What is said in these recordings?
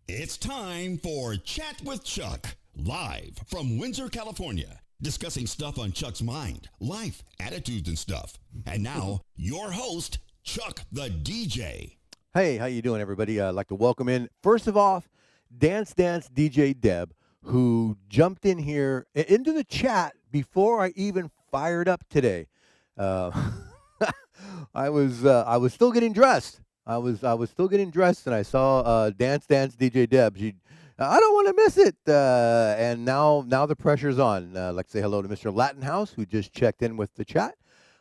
It's time for Chat with Chuck, live from Windsor, California, discussing stuff on Chuck's mind, life, attitudes, and stuff. And now, your host, Chuck the DJ. Hey, how you doing, everybody? I'd like to welcome in, first of all, Dance Dance DJ Deb, who jumped in here into the chat before I even fired up today. Uh, I was still getting dressed. I was still getting dressed, and I saw Dance Dance DJ Deb. I don't want to miss it. And now the pressure's on. I'd like to say hello to MrLatinHouse, who just checked in with the chat.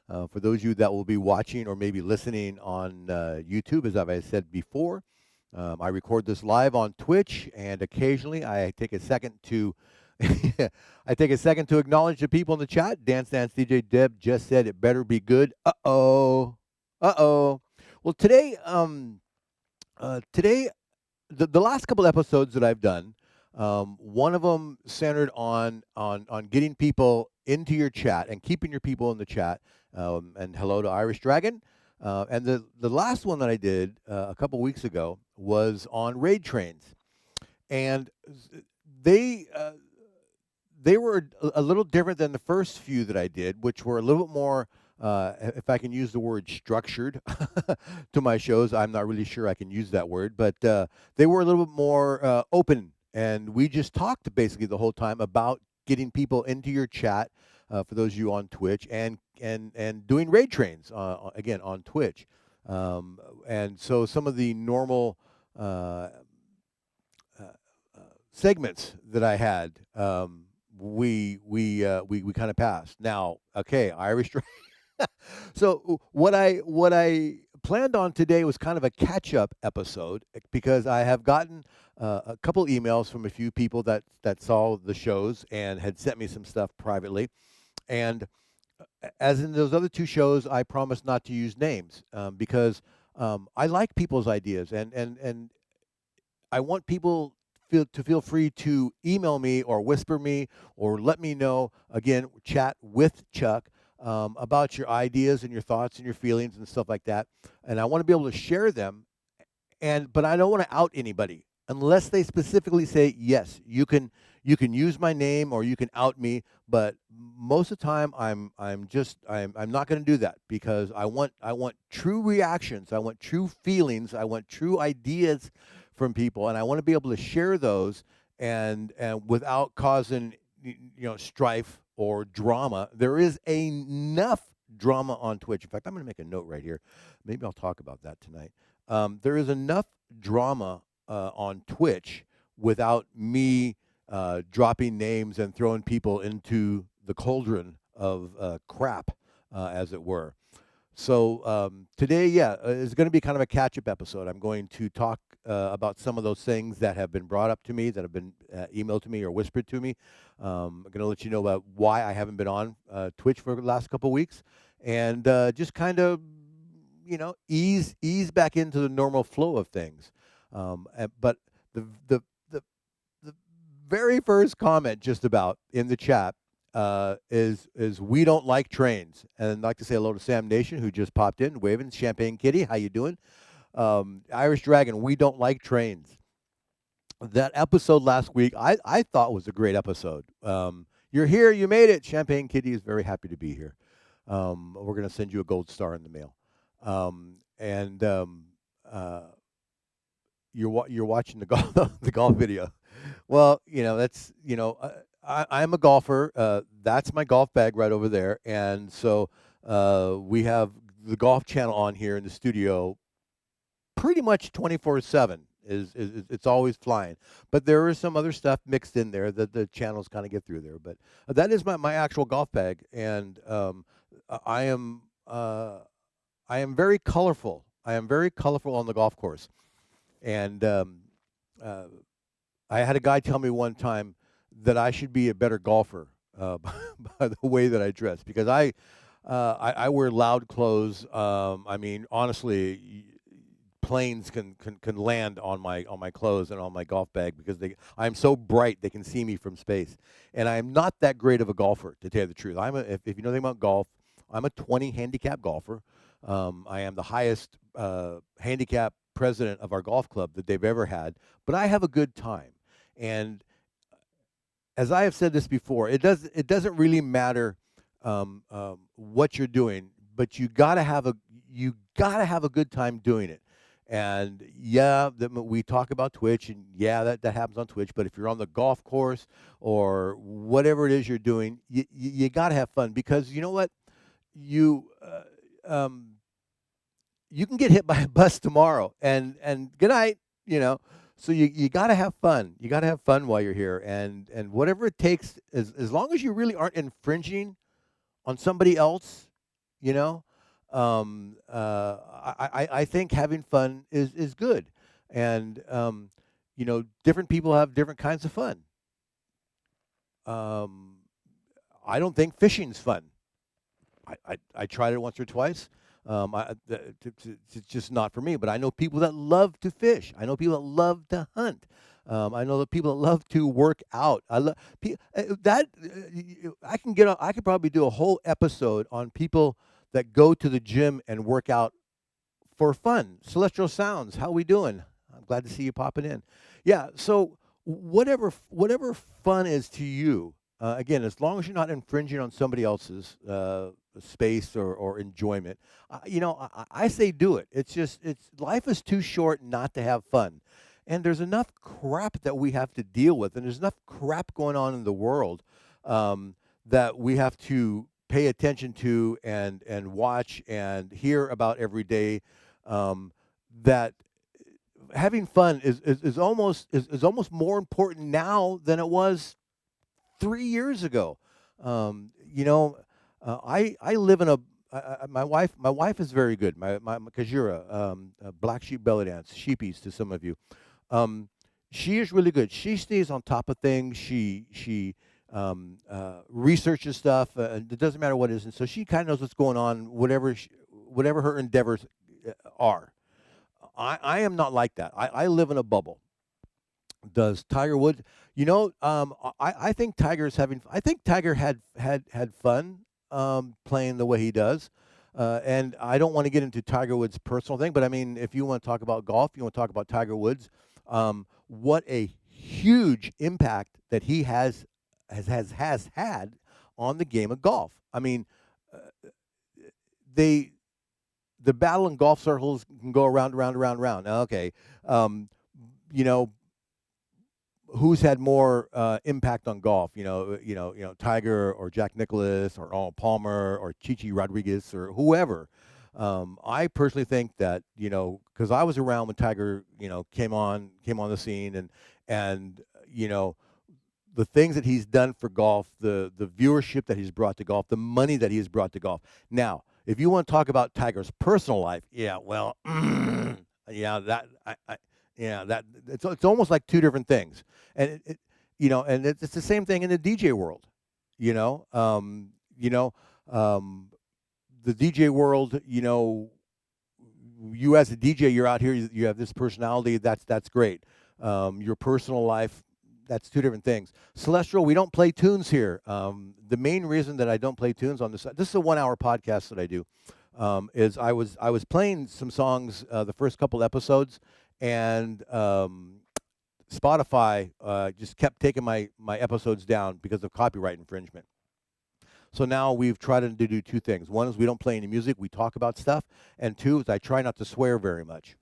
For those of you that will be watching or maybe listening on YouTube, as I've said before, I record this live on Twitch, and occasionally I take a second to acknowledge the people in the chat. Dance Dance DJ Deb just said it better be good. Uh-oh. Well, today, the last couple episodes that I've done, one of them centered on getting people into your chat and keeping your people in the chat. And hello to Irish Dragon. And the last one that I did a couple weeks ago was on raid trains, and they uh, they were a little different than the first few that I did, which were a little bit more, if I can use the word structured to my shows. I'm not really sure I can use that word, but they were a little bit more open. And we just talked basically the whole time about getting people into your chat, for those of you on Twitch, and doing raid trains, again, on Twitch. And so some of the normal uh, uh, segments that I had, we kind of passed. Now, okay, Irish. So what I planned on today was kind of a catch-up episode, because I have gotten a couple emails from a few people that saw the shows and had sent me some stuff privately. And as in those other two shows, I promised not to use names, because I like people's ideas, and I want people to feel free to email me or whisper me or let me know. Again, chat with Chuck, about your ideas and your thoughts and your feelings and stuff like that. And I want to be able to share them, but I don't want to out anybody unless they specifically say yes. You can use my name or you can out me, but most of the time I'm not going to do that, because I want true reactions, I want true feelings, I want true ideas from people, and I want to be able to share those, and without causing strife or drama. There is enough drama on Twitch. In fact, I'm going to make a note right here. Maybe I'll talk about that tonight. There is enough drama on Twitch without me dropping names and throwing people into the cauldron of crap, as it were. So today, yeah, is going to be kind of a catch-up episode. I'm going to talk about some of those things that have been brought up to me, that have been emailed to me or whispered to me. I'm going to let you know about why I haven't been on Twitch for the last couple of weeks, and just kind of, ease back into the normal flow of things. But the the the the very first comment, just about, in the chat, is we don't like trains. And I'd like to say hello to Sam Nation, who just popped in, waving. Champagne Kitty, how you doing? Irish Dragon, we don't like trains. That episode last week, I thought was a great episode. You're here, you made it. Champagne Kitty is very happy to be here. We're going to send you a gold star in the mail. And you're watching the golf the golf video. Well, that's I'm a golfer. That's my golf bag right over there, and so we have the golf channel on here in the studio pretty much 24/7. It's always flying, but there is some other stuff mixed in there that the channels kind of get through there. But that is my actual golf bag, and I am I am very colorful. I am very colorful on the golf course, and uh, I had a guy tell me one time that I should be a better golfer, by the way that I dress, because I wear loud clothes. I mean, honestly, planes can land on my clothes and on my golf bag, because I'm so bright they can see me from space, and I'm not that great of a golfer, to tell you the truth. If you know anything about golf, I'm a 20 handicap golfer. I am the highest handicap president of our golf club that they've ever had, but I have a good time. And as I have said this before, it doesn't really matter what you're doing, but you gotta have a good time doing it. And yeah, we talk about Twitch, and yeah, that happens on Twitch. But if you're on the golf course or whatever it is you're doing, you gotta have fun, because you know what, you you can get hit by a bus tomorrow, and good night, you know. So you got to have fun. You got to have fun while you're here, and whatever it takes, as long as you really aren't infringing on somebody else, you know. I think having fun is good, and different people have different kinds of fun. Um, I don't think fishing's fun. I tried it once or twice. It's just not for me. But I know people that love to fish. I know people that love to hunt. I know the people that love to work out. I love that. I could probably do a whole episode on people that go to the gym and work out for fun. Celestial Sounds, how we doing? I'm glad to see you popping in. Yeah. So whatever fun is to you, again, as long as you're not infringing on somebody else's space or enjoyment, I say do it. It's life is too short not to have fun, and there's enough crap that we have to deal with, and there's enough crap going on in the world that we have to pay attention to and watch and hear about every day. That having fun is almost more important now than it was 3 years ago. I live in my wife is very good. My Kajira, a black sheep belly dance, sheepies to some of you. Um, she is really good. She stays on top of things. She researches stuff. And it doesn't matter what it is, and so she kind of knows what's going on. Whatever her endeavors are. I am not like that. I live in a bubble. Does Tiger Woods? I think Tiger's having. I think Tiger had fun playing the way he does, and I don't want to get into Tiger Woods' personal thing, but I mean, if you want to talk about golf, you want to talk about Tiger Woods. What a huge impact that he has had on the game of golf. I mean, they the battle in golf circles can go around, around, around, around. Now, okay, you know, who's had more impact on golf? Tiger or Jack Nicklaus or Arnold Palmer or Chichi Rodriguez or whoever. I personally think that because I was around when Tiger came on the scene, and the things that he's done for golf, the viewership that he's brought to golf, the money that he's brought to golf. Now, if you want to talk about Tiger's personal life, yeah, well, yeah, that it's almost like two different things, and it's the same thing in the DJ world, you know, um, you know, um, the DJ world, you as a DJ, you're out here, you have this personality, that's great. Your personal life, that's two different things. Celestial, we don't play tunes here. The main reason that I don't play tunes on this is a 1 hour podcast that I do, is I was playing some songs the first couple episodes, and Spotify just kept taking my episodes down because of copyright infringement. So now we've tried to do two things. One is we don't play any music, we talk about stuff, and two is I try not to swear very much.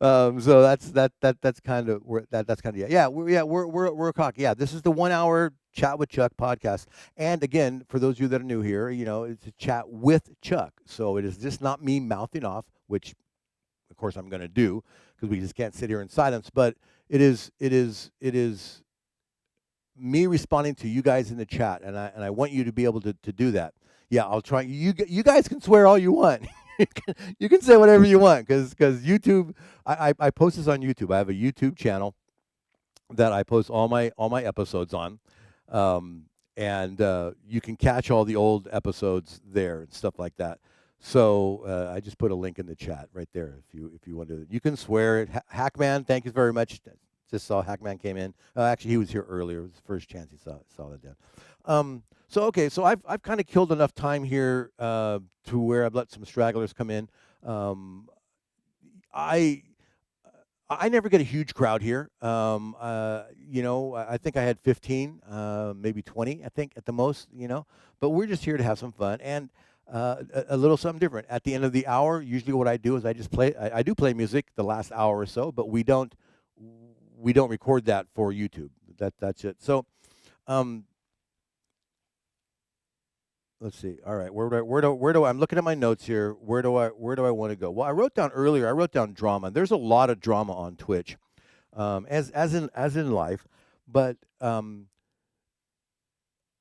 So that's kind of where that's kind of we're a cock. Yeah, this is the 1 hour chat with Chuck podcast. And again, for those of you that are new here, it's a chat with Chuck. So it is just not me mouthing off, which of course I'm going to do because we just can't sit here in silence. But it is me responding to you guys in the chat, and I want you to be able to do that. Yeah, I'll try. You guys can swear all you want. You can say whatever you want because YouTube. I post this on YouTube. I have a YouTube channel that I post all my episodes on, and you can catch all the old episodes there and stuff like that. So I just put a link in the chat right there if you want to. You can swear it. Hackman, thank you very much. Just saw Hackman came in. Actually, he was here earlier. It was the first chance he saw that down. So I've kind of killed enough time here to where I've let some stragglers come in. I I never get a huge crowd here. I think I had 15, maybe 20, I think at the most, but we're just here to have some fun and a little something different. At the end of the hour, usually what I do is I just play, I do play music the last hour or so, but we don't record that for YouTube. That's it. So, um, let's see. All right, I'm looking at my notes here. Where do I want to go? Well, I wrote down earlier. I wrote down drama. There's a lot of drama on Twitch, as in life, but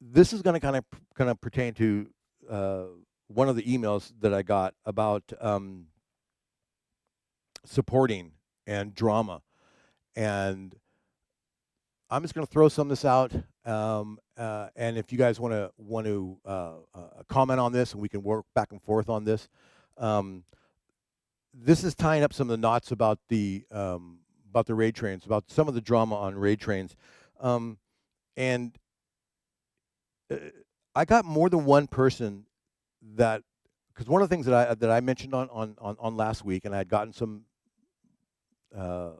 this is going to kind of pertain to uh, one of the emails that I got about supporting and drama, and I'm just going to throw some of this out, and if you guys want to comment on this, and we can work back and forth on this. Um, this is tying up some of the knots about the raid trains, about some of the drama on raid trains, and uh, I got more than one person that, because one of the things that I mentioned on last week, and I had gotten some uh,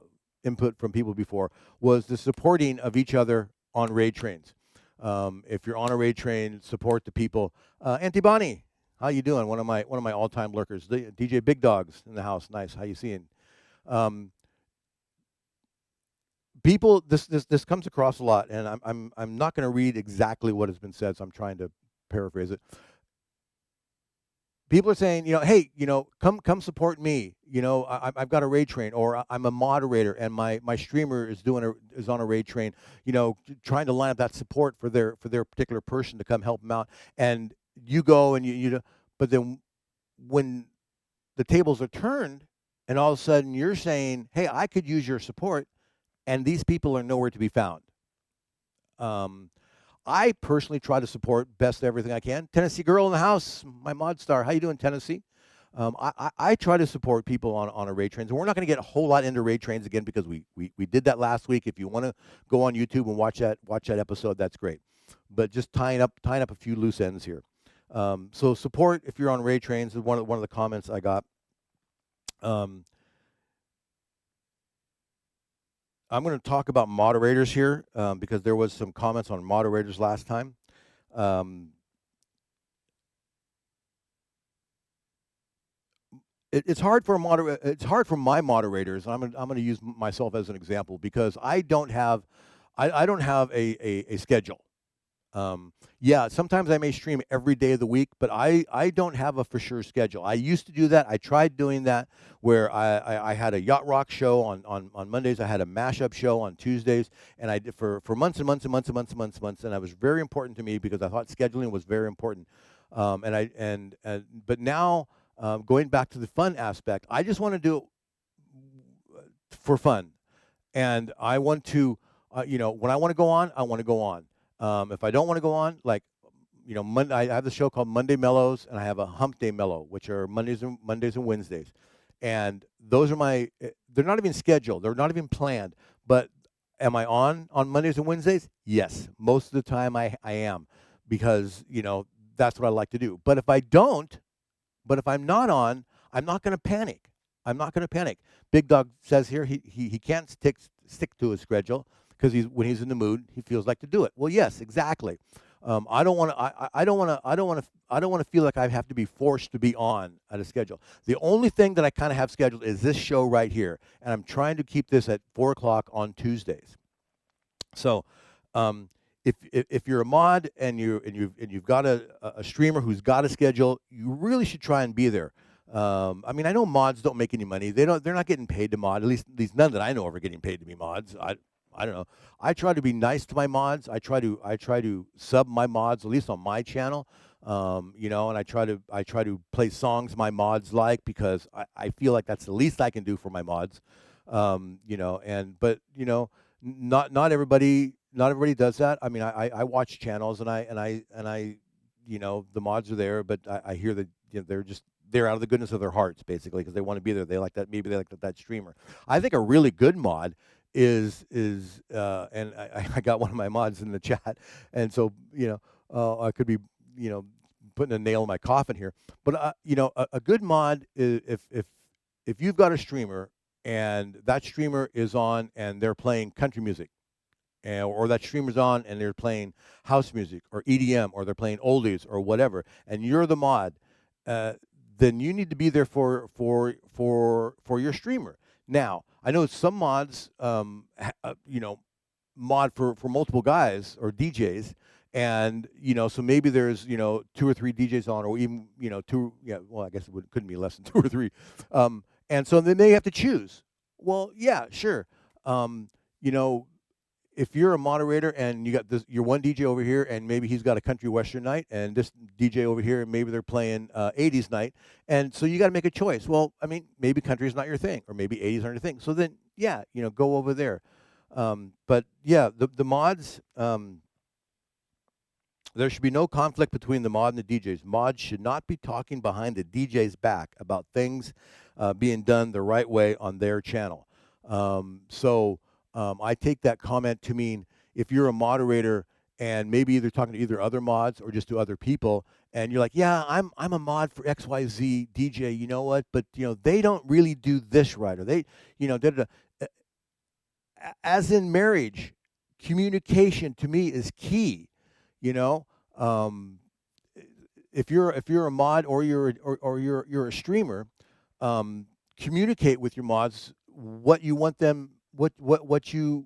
input from people before, was the supporting of each other on raid trains. If you're on a raid train, support the people. Auntie Bonnie, how you doing? One of my all-time lurkers. DJ Big Dogs in the house. Nice. How you seeing? Um, People, this comes across a lot, and I'm not going to read exactly what has been said, so I'm trying to paraphrase it. People are saying, hey, come support me. I've got a raid train, or I'm a moderator, and my streamer is on a raid train. Trying to line up that support for their particular person to come help them out. And you go and but then when the tables are turned, and all of a sudden you're saying, hey, I could use your support, and these people are nowhere to be found. Um, I personally try to support best everything I can. Tennessee girl in the house, my mod star. How you doing, Tennessee? I try to support people on a raid trains, and we're not going to get a whole lot into raid trains again because we did that last week. If you want to go on YouTube and watch that episode, that's great. But just tying up a few loose ends here. So support if you're on raid trains is one of the comments I got. Um, I'm going to talk about moderators here because there was some comments on moderators last time. Um, it's hard for It's hard for my moderators. I'm going to use myself as an example because I don't have a schedule. Yeah, sometimes I may stream every day of the week, but I don't have a for sure schedule. I used to do that. I tried doing that where I had a yacht rock show on Mondays. I had a mashup show on Tuesdays, and I did for months and months and months and months and months and months. And that was very important to me because I thought scheduling was very important. But now going back to the fun aspect, I just want to do it for fun, and I want to, when I want to go on, I want to go on. If I don't want to go on, like, Monday, I have the show called Monday Mellows, and I have a Hump Day Mellow, which are Mondays and Wednesdays, and those are they're not even scheduled, they're not even planned, but am I on Mondays and Wednesdays? Yes, most of the time I am, because that's what I like to do. But if I'm not on, I'm not going to panic. I'm not going to panic. Big Dog says here he can't stick to his schedule because when he's in the mood, he feels like to do it. Well, yes, exactly. I don't want to. I don't want to. I don't want to. I don't want to feel like I have to be forced to be on at a schedule. The only thing that I kind of have scheduled is this show right here, and I'm trying to keep this at 4 o'clock on Tuesdays. So, um, if you're a mod and you've got a streamer who's got a schedule, you really should try and be there. I mean, I know mods don't make any money. They're not getting paid to mod. At least none that I know of are getting paid to be mods. I don't know. I try to be nice to my mods. I try to sub my mods, at least on my channel. And I try to play songs my mods like, because I feel like that's the least I can do for my mods. Not everybody does that. I mean, I watch channels, and the mods are there, but I hear that they're out of the goodness of their hearts, basically, because they want to be there. They like that. Maybe they like that streamer. I think a really good mod and I got one of my mods in the chat, and so I could be putting a nail in my coffin here, but a good mod is, if you've got a streamer and that streamer is on and they're playing country music, or that streamer's on and they're playing house music or EDM or they're playing oldies or whatever, and you're the mod, uh, then you need to be there for your streamer. Now, I know some mods, mod for multiple guys or DJs, and so maybe there's two or three DJs on, or even two. Yeah, well, I guess couldn't be less than two or three, and so then they have to choose. Well, yeah, sure. Um, you know, if you're a moderator and you got this, your one DJ over here, and maybe he's got a country western night, and this DJ over here, and maybe they're playing 80s night, and so you got to make a choice. Well, I mean, maybe country is not your thing, or maybe 80s aren't your thing. So then, yeah, go over there. But yeah, the mods. There should be no conflict between the mod and the DJs. Mods should not be talking behind the DJ's back about things being done the right way on their channel. I take that comment to mean if you're a moderator and maybe either talking to either other mods or just to other people, and you're like, yeah, I'm a mod for XYZ DJ, you know what? But they don't really do this right, or they, da, da, da. As in marriage, communication to me is key. You know, um, if you're a mod or you're a streamer, communicate with your mods what you want them, what you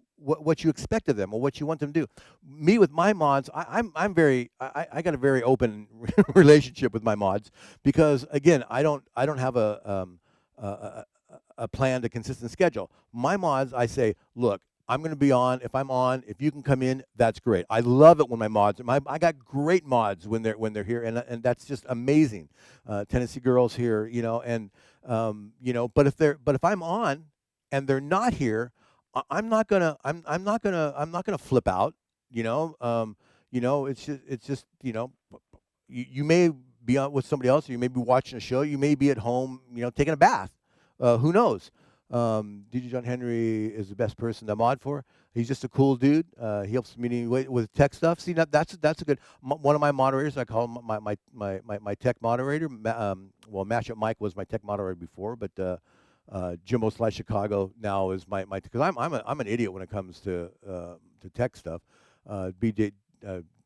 expect of them, or what you want them to do. Me with my mods, I'm very I got a very open relationship with my mods, because again, I don't have a planned, a consistent schedule. My mods, I say, look, I'm going to be on. If I'm on, if you can come in, that's great. I love it when my mods. I got great mods when they're here, and that's just amazing. Tennessee girls here, and but if I'm on and they're not here, I'm not gonna flip out. It's just you may be on with somebody else, or you may be watching a show, you may be at home, taking a bath. Who knows? DJ John Henry is the best person to mod for. He's just a cool dude. He helps me with tech stuff. See, that's a good one of my moderators. I call him my tech moderator. Mashup Mike was my tech moderator before, but Jimbo Slice Chicago now is my because I'm an idiot when it comes to tech stuff. BJ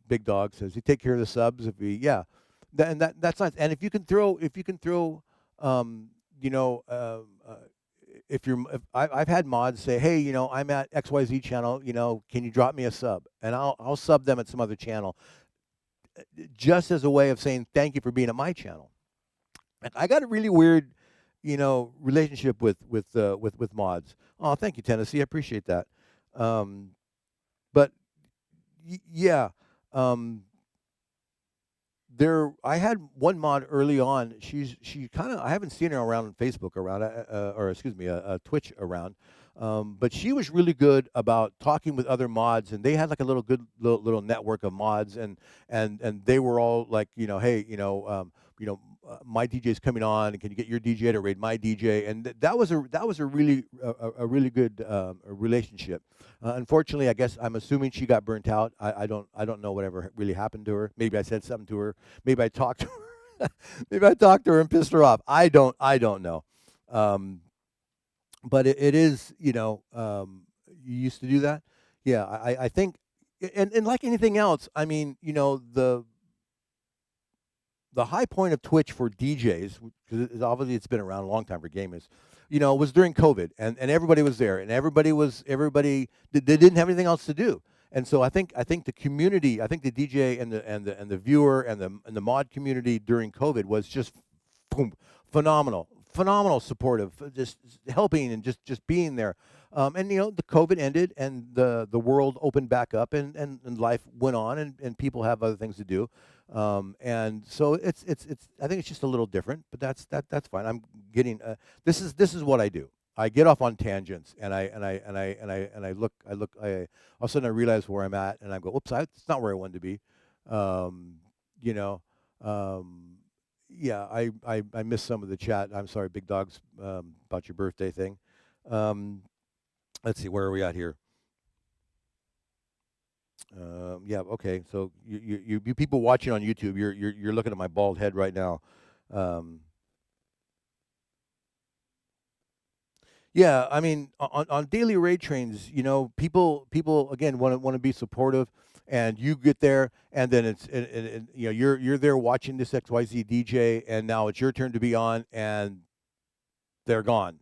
Big Dog says he take care of the subs. That's nice. And if you can throw you know. If I've had mods say, hey, I'm at XYZ channel, can you drop me a sub? And I'll sub them at some other channel, just as a way of saying thank you for being at my channel. And I got a really weird, relationship with mods. Oh, thank you, Tennessee. I appreciate that. But yeah, I had one mod early on. She kind of, I haven't seen her around on Facebook around, or excuse me, Twitch around. But she was really good about talking with other mods, and they had like a little network of mods, and they were all like, hey, my DJ's coming on, and can you get your DJ to raid my DJ? And that was a really good relationship. Unfortunately, I guess I'm assuming she got burnt out. I don't know whatever really happened to her. Maybe I said something to her. Maybe I talked to her. Maybe I talked to her and pissed her off. I don't know. But it is, you used to do that. Yeah, I think, and like anything else, I mean, the high point of Twitch for DJs, because obviously it's been around a long time for gamers, was during COVID, and everybody was there, and they didn't have anything else to do, and so I think the community, I think the DJ and the viewer and the mod community during COVID was just boom, phenomenal supportive, just helping and just being there. And the COVID ended, and the world opened back up, and life went on, and people have other things to do. And so it's I think it's just a little different, but that's fine. I'm getting this is what I do. I get off on tangents, and I look all of a sudden I realize where I'm at, and I go, oops, it's not where I wanted to be. You know, yeah, I missed some of the chat. I'm sorry, Big Dogs, about your birthday thing. Let's see, where are we at here? Yeah, okay. So you people watching on YouTube, you're looking at my bald head right now. Yeah, I mean, on daily raid trains, people again want to be supportive, and you get there, and then you're there watching this XYZ DJ, and now it's your turn to be on, and they're gone.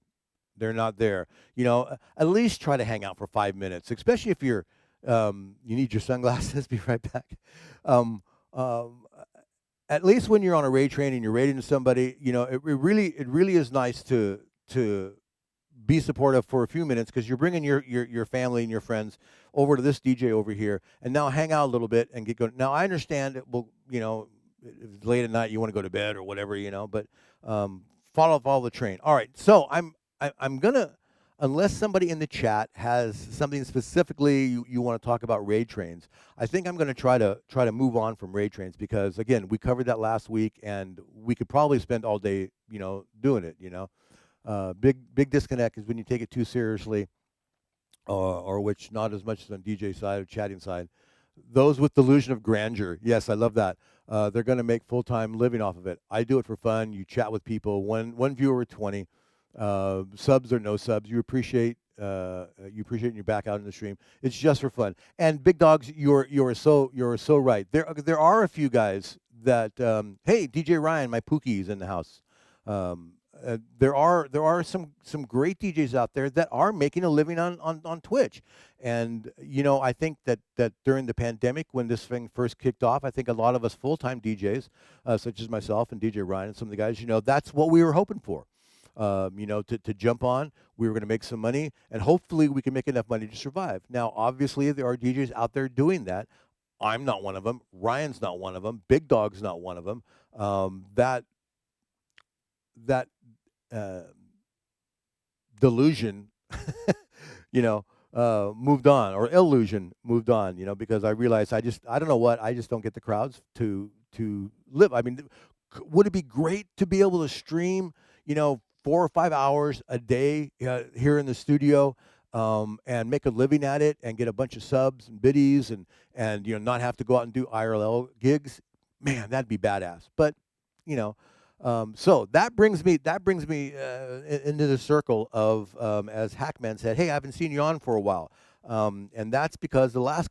They're not there. At least try to hang out for 5 minutes, especially if you need your sunglasses. Be right back. Um, um, at least when you're on a raid train and you're raiding somebody, it really is nice to be supportive for a few minutes because you're bringing your family and your friends over to this DJ over here, and now hang out a little bit and get going. Now I understand it will, if it's late at night, you want to go to bed or whatever, but um, follow the train. All right, so I'm gonna, unless somebody in the chat has something specifically you want to talk about raid trains, I think I'm gonna try to move on from raid trains because again we covered that last week and we could probably spend all day doing it. Big disconnect is when you take it too seriously, or which not as much as on DJ side or chatting side. Those with delusion of grandeur, yes, I love that. They're going to make full time living off of it. I do it for fun. You chat with people. One viewer with 20, subs or no subs. You appreciate and you back out in the stream. It's just for fun. And big dogs, you're so right. There are a few guys that hey, DJ Ryan, my Pookie's in the house. Um, there are some great DJs out there that are making a living on Twitch, and I think that during the pandemic when this thing first kicked off, I think a lot of us full time DJs, such as myself and DJ Ryan and some of the guys, that's what we were hoping for. To jump on, we were going to make some money, and hopefully we can make enough money to survive. Now, obviously, there are DJs out there doing that. I'm not one of them. Ryan's not one of them. Big Dog's not one of them. That uh, delusion, moved on, or illusion moved on, because I realized I don't know what, I just don't get the crowds to live. I mean, would it be great to be able to stream, 4 or 5 hours a day here in the studio, and make a living at it and get a bunch of subs and biddies and not have to go out and do IRL gigs? Man, that'd be badass. But you know, so that brings me into the circle of, as Hackman said, hey, I haven't seen you on for a while, and that's because the last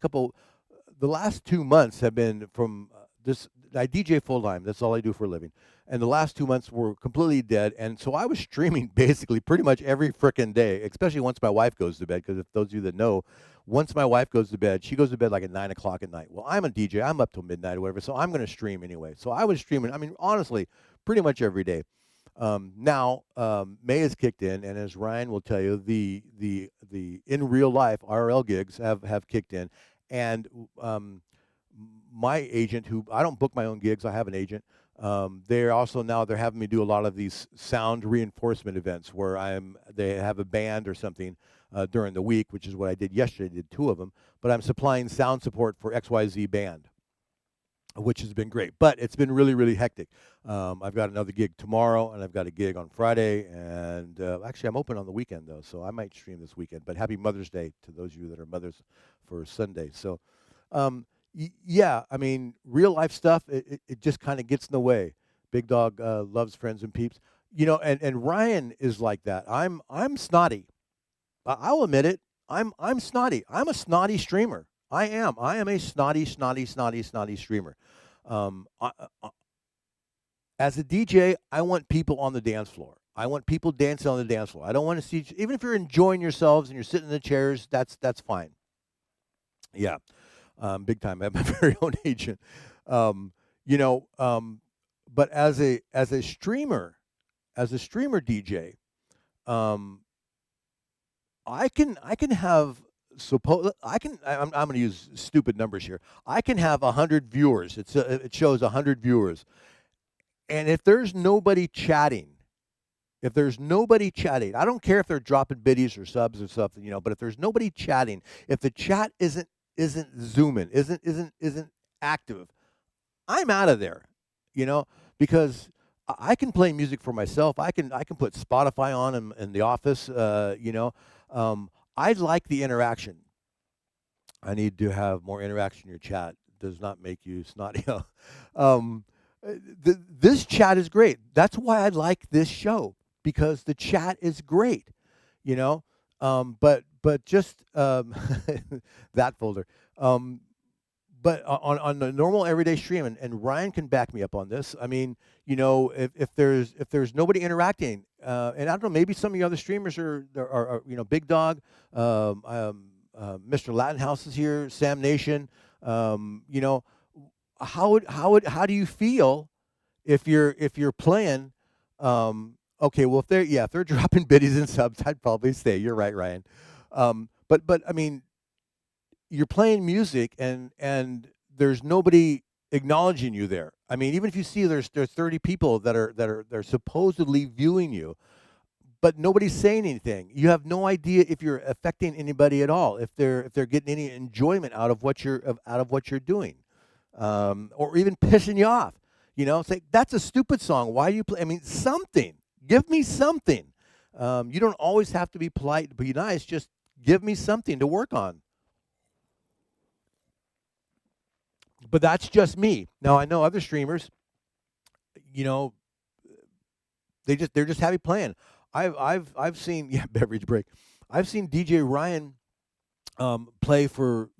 2 months have been from this. I DJ full time. That's all I do for a living. And the last 2 months were completely dead. And so I was streaming basically pretty much every frickin' day, especially once my wife goes to bed. Because if those of you that know, once my wife goes to bed, she goes to bed like at 9 o'clock at night. Well, I'm a DJ. I'm up till midnight or whatever. So I'm going to stream anyway. So I was streaming, I mean, honestly, pretty much every day. Now, May has kicked in. And as Ryan will tell you, the in real life RL gigs have kicked in. And my agent, who I don't book my own gigs, I have an agent. They're having me do a lot of these sound reinforcement events where they have a band or something during the week, which is what I did yesterday. I did 2 of them, but I'm supplying sound support for XYZ band, which has been great. But it's been really, really hectic. I've got another gig tomorrow, and I've got a gig on Friday, and actually I'm open on the weekend though, so I might stream this weekend. But happy Mother's Day to those of you that are mothers for Sunday. So. Yeah, I mean, real life stuff, it just kind of gets in the way. Big Dog loves friends and peeps. And Ryan is like that. I'm snotty. I'll admit it. I'm snotty. I'm a snotty streamer. I am. I am a snotty streamer. As a DJ, I want people on the dance floor. I want people dancing on the dance floor. I don't want to see, even if you're enjoying yourselves and you're sitting in the chairs, that's fine. Yeah. Big time. I have my very own agent. Um, you know, but as a streamer DJ, um, I can have I'm going to use stupid numbers here. I can have 100 viewers. It shows 100 viewers, and if there's nobody chatting. I don't care if they're dropping biddies or subs or something, but if there's nobody chatting, if the chat isn't zooming, isn't active, I'm out of there, because I can play music for myself. I can put Spotify on in the office, I like the interaction. I need to have more interaction in your chat. Does not make you snotty. um, this chat is great. That's why I like this show, because the chat is great. you know. But just that folder. Um, but on a normal everyday stream, and Ryan can back me up on this. I mean, if there's nobody interacting, and I don't know, maybe some of the other streamers are Big Dog, Mr. Latin House is here, Sam Nation. You know, how do you feel if you're playing? Okay, well if they're dropping biddies and subs, I'd probably stay. You're right, Ryan. But I mean, you're playing music and there's nobody acknowledging you there. I mean, even if you see there's 30 people that are supposedly viewing you, but nobody's saying anything. You have no idea if you're affecting anybody at all, if they're getting any enjoyment out of what you're doing, or even pissing you off. It's like that's a stupid song. Why do you play? I mean, something. Give me something. You don't always have to be polite to be nice. Just give me something to work on. But that's just me. Now I know other streamers, you know, they're just happy playing. I've seen beverage break. I've seen DJ Ryan play for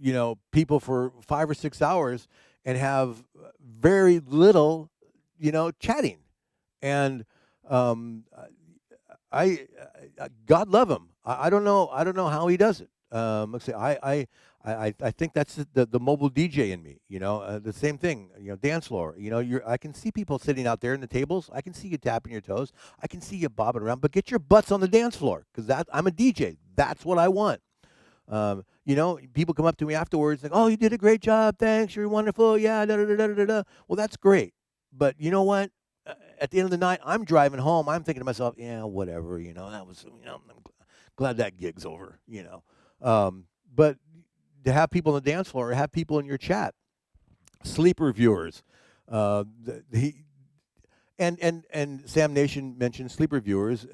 people for 5 or 6 hours and have very little chatting, and um, God love him. I don't know how he does it. Let's say I think that's the mobile DJ in me. The same thing. Dance floor. I can see people sitting out there in the tables. I can see you tapping your toes. I can see you bobbing around. But get your butts on the dance floor, because I'm a DJ. That's what I want. People come up to me afterwards like, "Oh, you did a great job. Thanks. You're wonderful. Yeah, da da da da da da." Well, that's great. But you know what? At the end of the night, I'm driving home. I'm thinking to myself, "Yeah, whatever. That was. I'm glad that gig's over. But to have people on the dance floor, or have people in your chat, sleeper viewers, he and Sam Nation mentioned sleeper viewers.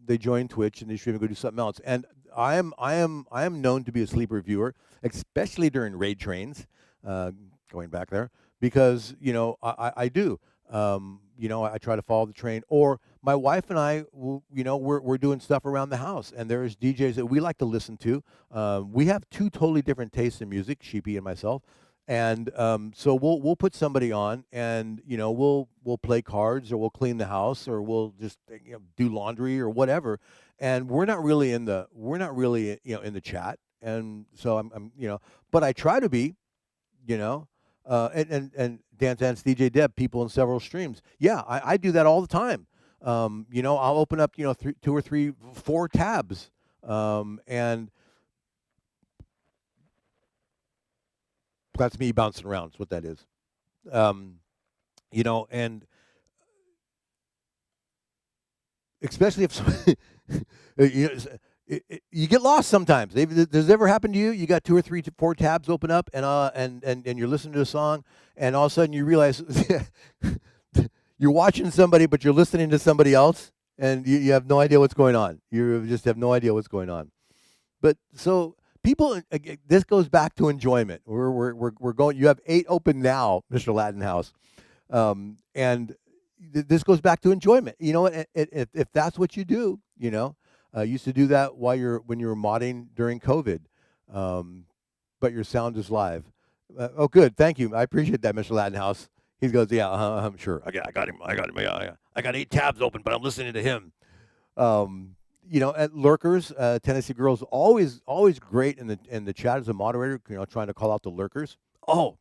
They join Twitch and they stream and go do something else. And I am known to be a sleeper viewer, especially during raid trains. Uh, Going back there, because I do. I try to follow the train, or my wife and I, we're doing stuff around the house, and there's DJs that we like to listen to. We have two totally different tastes in music, Sheepy and myself, and so we'll put somebody on, and we'll play cards, or we'll clean the house, or we'll just do laundry or whatever, and we're not really in the chat, and so I'm but I try to be, you know. And Dance Dance DJ Deb, people in several streams. Yeah, I do that all the time. I'll open up, two or three, four tabs, and that's me bouncing around. Is what that is. Um, and especially if you know, you get lost sometimes. Does it ever happen to you? You got two or three, four tabs open up, and you're listening to a song, and all of a sudden you realize you're watching somebody, but you're listening to somebody else, and you have no idea what's going on. You just have no idea what's going on. But so people, this goes back to enjoyment. We're going. You have 8 open now, Mr. Latin House, and this goes back to enjoyment. If that's what you do, used to do that when you were modding during COVID, but your sound is live. Oh, good. Thank you. I appreciate that, Mr. Latin House. He goes, yeah, I'm sure. I got him. I got him. Yeah, yeah. I got 8 tabs open, but I'm listening to him. At Lurkers, Tennessee Girls, always great in the chat as a moderator. Trying to call out the lurkers. Oh,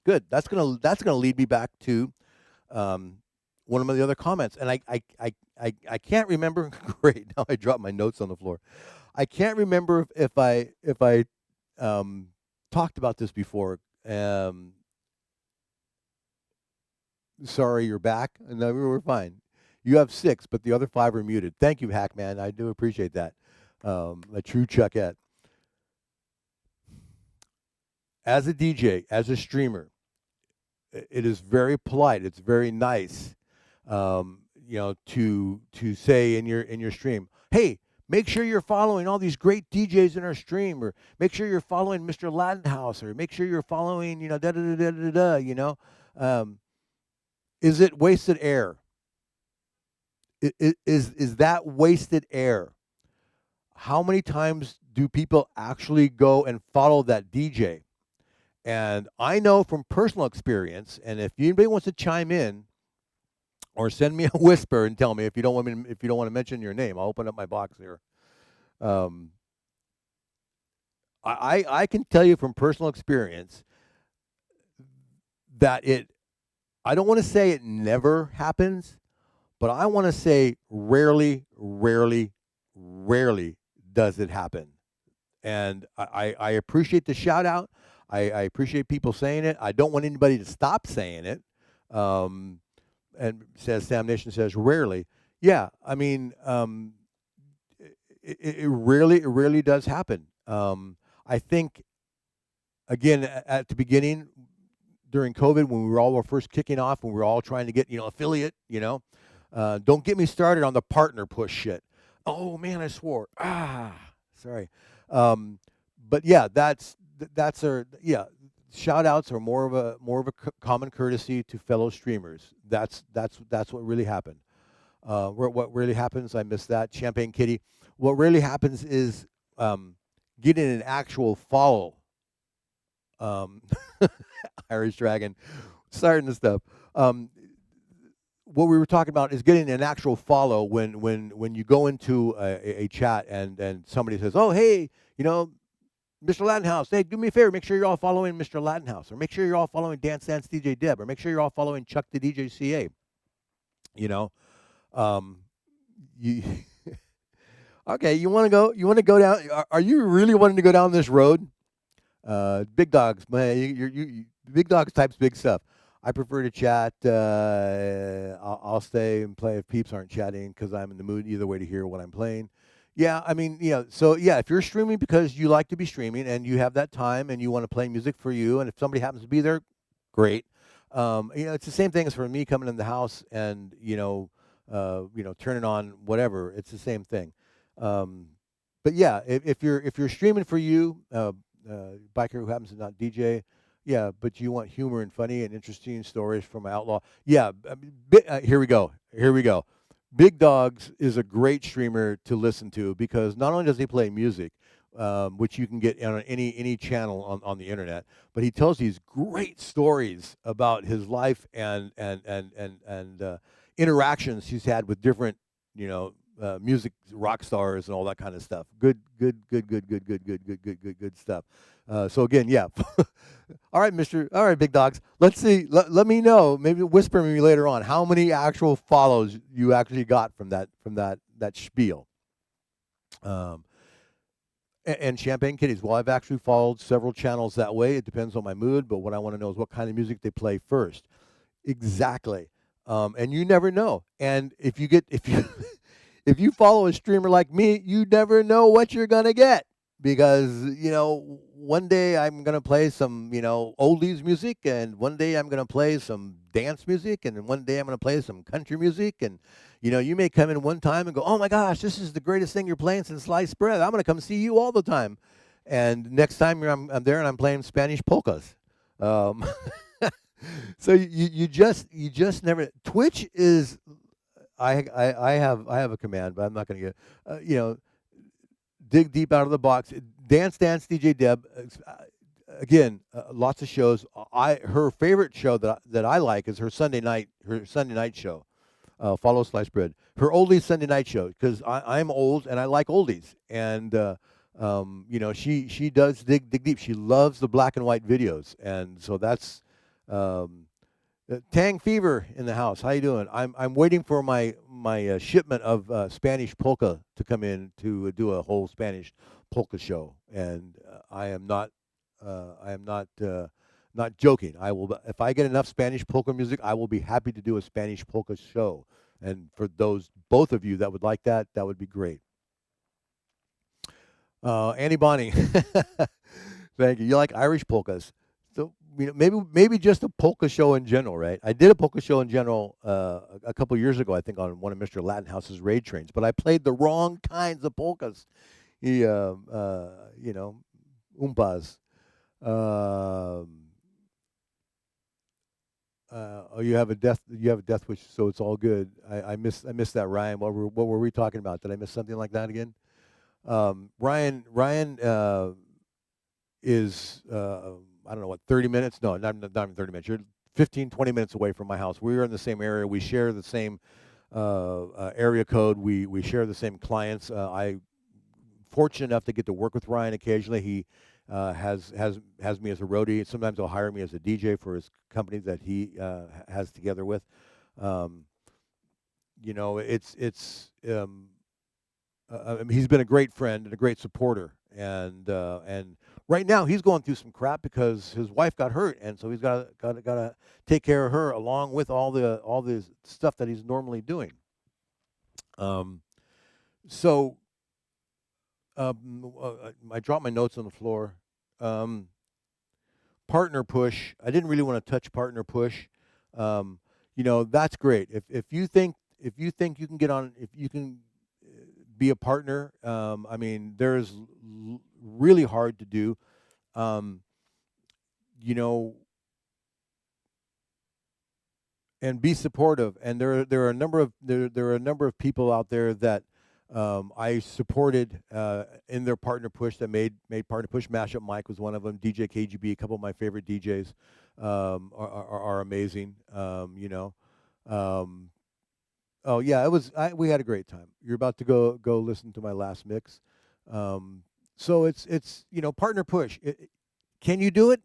good. That's gonna lead me back to one of the other comments, and I can't remember. Great. Now I dropped my notes on the floor. I can't remember if I talked about this before. Sorry, you're back. No, we're fine. You have 6, but the other 5 are muted. Thank you, Hackman. I do appreciate that. A true Chuckette. As a DJ, as a streamer, it is very polite. It's very nice, to say in your stream, hey, make sure you're following all these great DJs in our stream, or make sure you're following Mr. Latin House, or make sure you're following, da da da da da da. Is it wasted air? Is that wasted air? how many times do people actually go and follow that DJ? And I know from personal experience, and if anybody wants to chime in or send me a whisper and tell me if you don't want me, if you don't want to mention your name, I'll open up my box here. Um, I can tell you from personal experience that I don't want to say it never happens, but I want to say rarely, rarely, rarely does it happen. And I appreciate the shout out. I appreciate people saying it. I don't want anybody to stop saying it. Um, and says Sam Nation says rarely. Yeah, I mean, it rarely does happen. I think again at the beginning during COVID when we were first kicking off, when we were all trying to get affiliate, don't get me started on the partner push shit. Oh man, I swore. Sorry. Um, but yeah, that's our yeah. Shout outs are more of a common courtesy to fellow streamers. That's what really happened. What really happens? I missed that. Champagne Kitty. What really happens is getting an actual follow. Um, Irish Dragon, starting the stuff. What we were talking about is getting an actual follow when you go into a chat and somebody says, "Oh, hey, MrLatinHouse, hey, do me a favor, make sure you're all following MrLatinHouse, or make sure you're all following Dance Dance DJ Deb, or make sure you're all following Chuck the DJ CA." You know, um, you okay? You want to go down? Are you really wanting to go down this road? Big dogs, man. Big dogs types big stuff. I prefer to chat. I'll stay and play if peeps aren't chatting because I'm in the mood either way to hear what I'm playing. Yeah, I mean, so yeah, if you're streaming because you like to be streaming and you have that time and you want to play music for you, and if somebody happens to be there, great. It's the same thing as for me coming in the house and turning on whatever. It's the same thing. Um, but yeah, if you're streaming for you, biker who happens to not DJ, yeah, but you want humor and funny and interesting stories from Outlaw. Yeah, I mean, here we go. Here we go. Big Dogs is a great streamer to listen to because not only does he play music, which you can get on any channel on the internet, but he tells these great stories about his life and interactions he's had with different, music rock stars and all that kind of stuff. Good stuff. So again, yeah. All right, all right, Big Dogs. Let's see. Let me know. Maybe whisper me later on how many actual follows you actually got from that spiel. And Champagne Kitties. Well, I've actually followed several channels that way. It depends on my mood, but what I want to know is what kind of music they play first. Exactly. And you never know. And if you if you follow a streamer like me, you never know what you're gonna get because one day I'm gonna play some oldies music, and one day I'm gonna play some dance music, and then one day I'm gonna play some country music, and you may come in one time and go, "Oh my gosh, this is the greatest thing you're playing since sliced bread. I'm gonna come see you all the time." And next time I'm there and I'm playing Spanish polkas. Um, so you just never. Twitch is I have a command, but I'm not going to get dig deep out of the box. Dance Dance DJ Deb. Again, lots of shows. Her favorite show that I like is her Sunday night show. Follow Sliced Bread. Her oldies Sunday night show because I'm old and I like oldies, and she does dig deep. She loves the black and white videos, and so that's. Tang Fever in the house. How you doing? I'm waiting for my shipment of Spanish polka to come in to do a whole Spanish polka show, and I am not joking. I will, if I get enough Spanish polka music, I will be happy to do a Spanish polka show. And for both of you that would like that, that would be great. Annie Bonnie, thank you. You like Irish polkas? So maybe just a polka show in general, right? I did a polka show in general a couple years ago, I think, on one of MrLatinHouse's raid trains. But I played the wrong kinds of polkas. Umpas. You have a death wish, so it's all good. I missed that, Ryan. What were we talking about? Did I miss something like that again? Ryan is I don't know what 30 minutes? No, not even 30 minutes. You're 15, 20 minutes away from my house. We're in the same area. We share the same area code. We share the same clients. I fortunate enough to get to work with Ryan occasionally. He has me as a roadie. Sometimes he'll hire me as a DJ for his company that he has together with. Um, he's been a great friend and a great supporter. And right now he's going through some crap because his wife got hurt, and so he's got to take care of her along with all the stuff that he's normally doing. Um, so I dropped my notes on the floor. Um, Partner push. I didn't really want to touch partner push. Um, that's great. If you think you can get on, if you can be a partner, I mean, there's really hard to do. Um, you know, and be supportive. And there are a number of people out there that I supported in their partner push that made partner push. Mashup Mike was one of them. DJ KGB, a couple of my favorite DJs, are amazing. Um, oh yeah, we had a great time. You're about to go listen to my last mix. So it's partner push. Can you do it?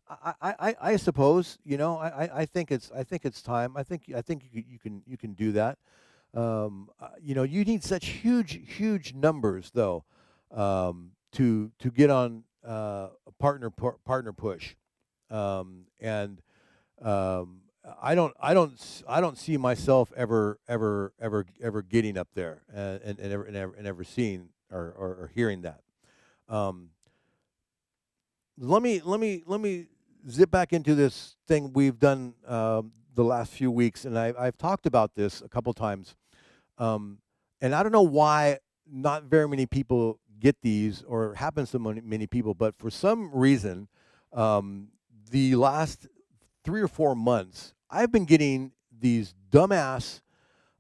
I suppose I think it's time. I think you can do that. You need such huge numbers though, to get on a partner push, and I don't see myself ever getting up there, and ever seeing or hearing that. Um, let me zip back into this thing we've done the last few weeks, and I've talked about this a couple times, and I don't know why not very many people get these, or it happens to many people, but for some reason, um, the last 3 or 4 months, I've been getting these dumbass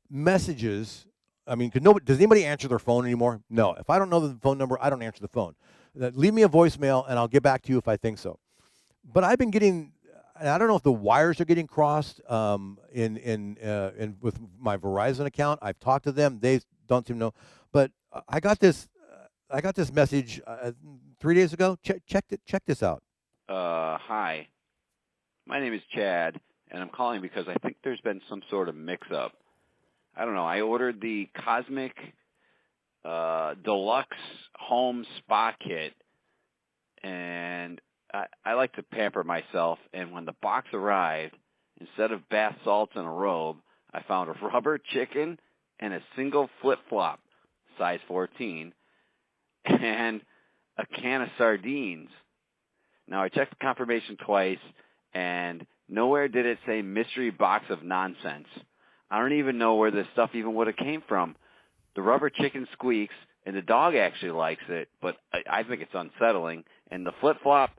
messages. I mean, does anybody answer their phone anymore? No. If I don't know the phone number, I don't answer the phone. Leave me a voicemail, and I'll get back to you if I think so. But I've been getting, and I don't know if the wires are getting crossed in with my Verizon account. I've talked to them; they don't seem to know. But I got this message 3 days ago. Check this out. Hi. My name is Chad, and I'm calling because I think there's been some sort of mix-up. I don't know. I ordered the Cosmic Deluxe Home Spa Kit, and I like to pamper myself, and when the box arrived, instead of bath salts and a robe, I found a rubber chicken and a single flip-flop, size 14, and a can of sardines. Now, I checked the confirmation twice, and nowhere did it say mystery box of nonsense. I don't even know where this stuff even would have came from. The rubber chicken squeaks, and the dog actually likes it, but I think it's unsettling. And the flip-flop,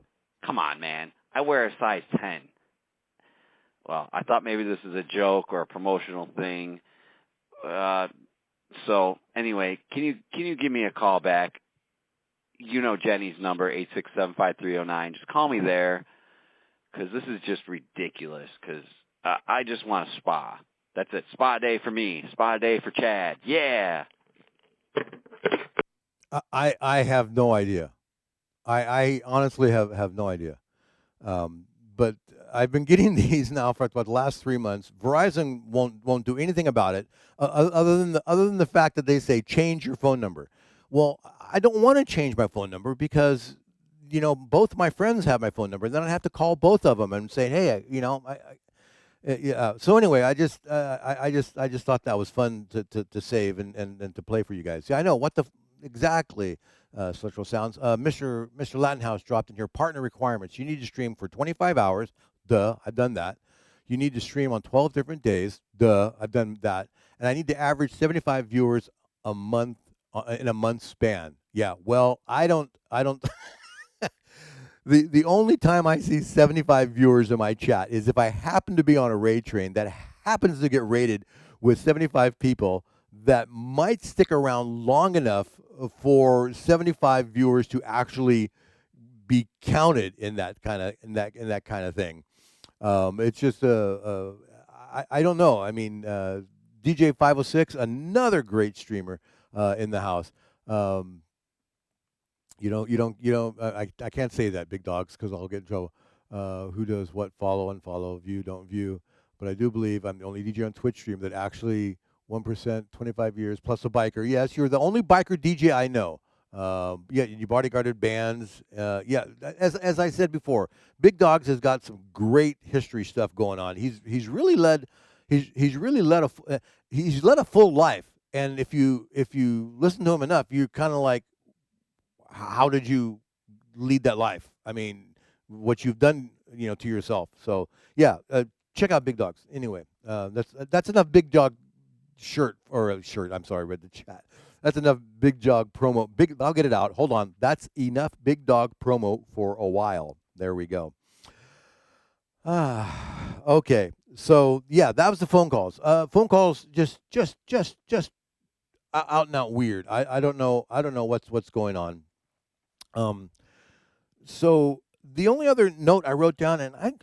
come on, man. I wear a size 10. Well, I thought maybe this is a joke or a promotional thing. So, anyway, can you give me a call back? You know Jenny's number, 867-5309. Just call me there, because this is just ridiculous, because I just want a spa. That's it. Spa day for me. Spa day for Chad. Yeah. I have no idea. I honestly have no idea. But I've been getting these now for about the last 3 months. Verizon won't do anything about it, other than the fact that they say change your phone number. Well, I don't want to change my phone number because both my friends have my phone number. Then I have to call both of them and say, hey, yeah. So anyway, I just thought that was fun to save and to play for you guys. Yeah, I know what exactly. Celestial Sounds. MrLatinHouse dropped in here partner requirements. You need to stream for 25 hours. Duh, I've done that. You need to stream on 12 different days. Duh, I've done that. And I need to average 75 viewers a month in a month span. Yeah. Well, I don't. The only time I see 75 viewers in my chat is if I happen to be on a raid train that happens to get raided with 75 people that might stick around long enough for 75 viewers to actually be counted in that kind of thing. It's just I don't know. I mean, DJ 506, another great streamer in the house. I can't say that, big dogs, because I'll get in trouble. Who does what? Follow, unfollow, view, don't view. But I do believe I'm the only DJ on Twitch stream that actually 1%, 25 years plus a biker. Yes, you're the only biker DJ I know. Yeah, you bodyguarded bands. Yeah, as I said before, Big Dogs has got some great history stuff going on. He's really led he's led a full life. And if you listen to him enough, you're kind of like, how did you lead that life? I mean, what you've done, to yourself. So yeah, check out Big Dogs. Anyway, that's enough Big Dog shirt. I'm sorry, I read the chat. That's enough Big Dog promo. I'll get it out. Hold on. That's enough Big Dog promo for a while. There we go. Okay. So yeah, that was the phone calls. Phone calls just out and out weird. I don't know what's going on. So the only other note I wrote down, and I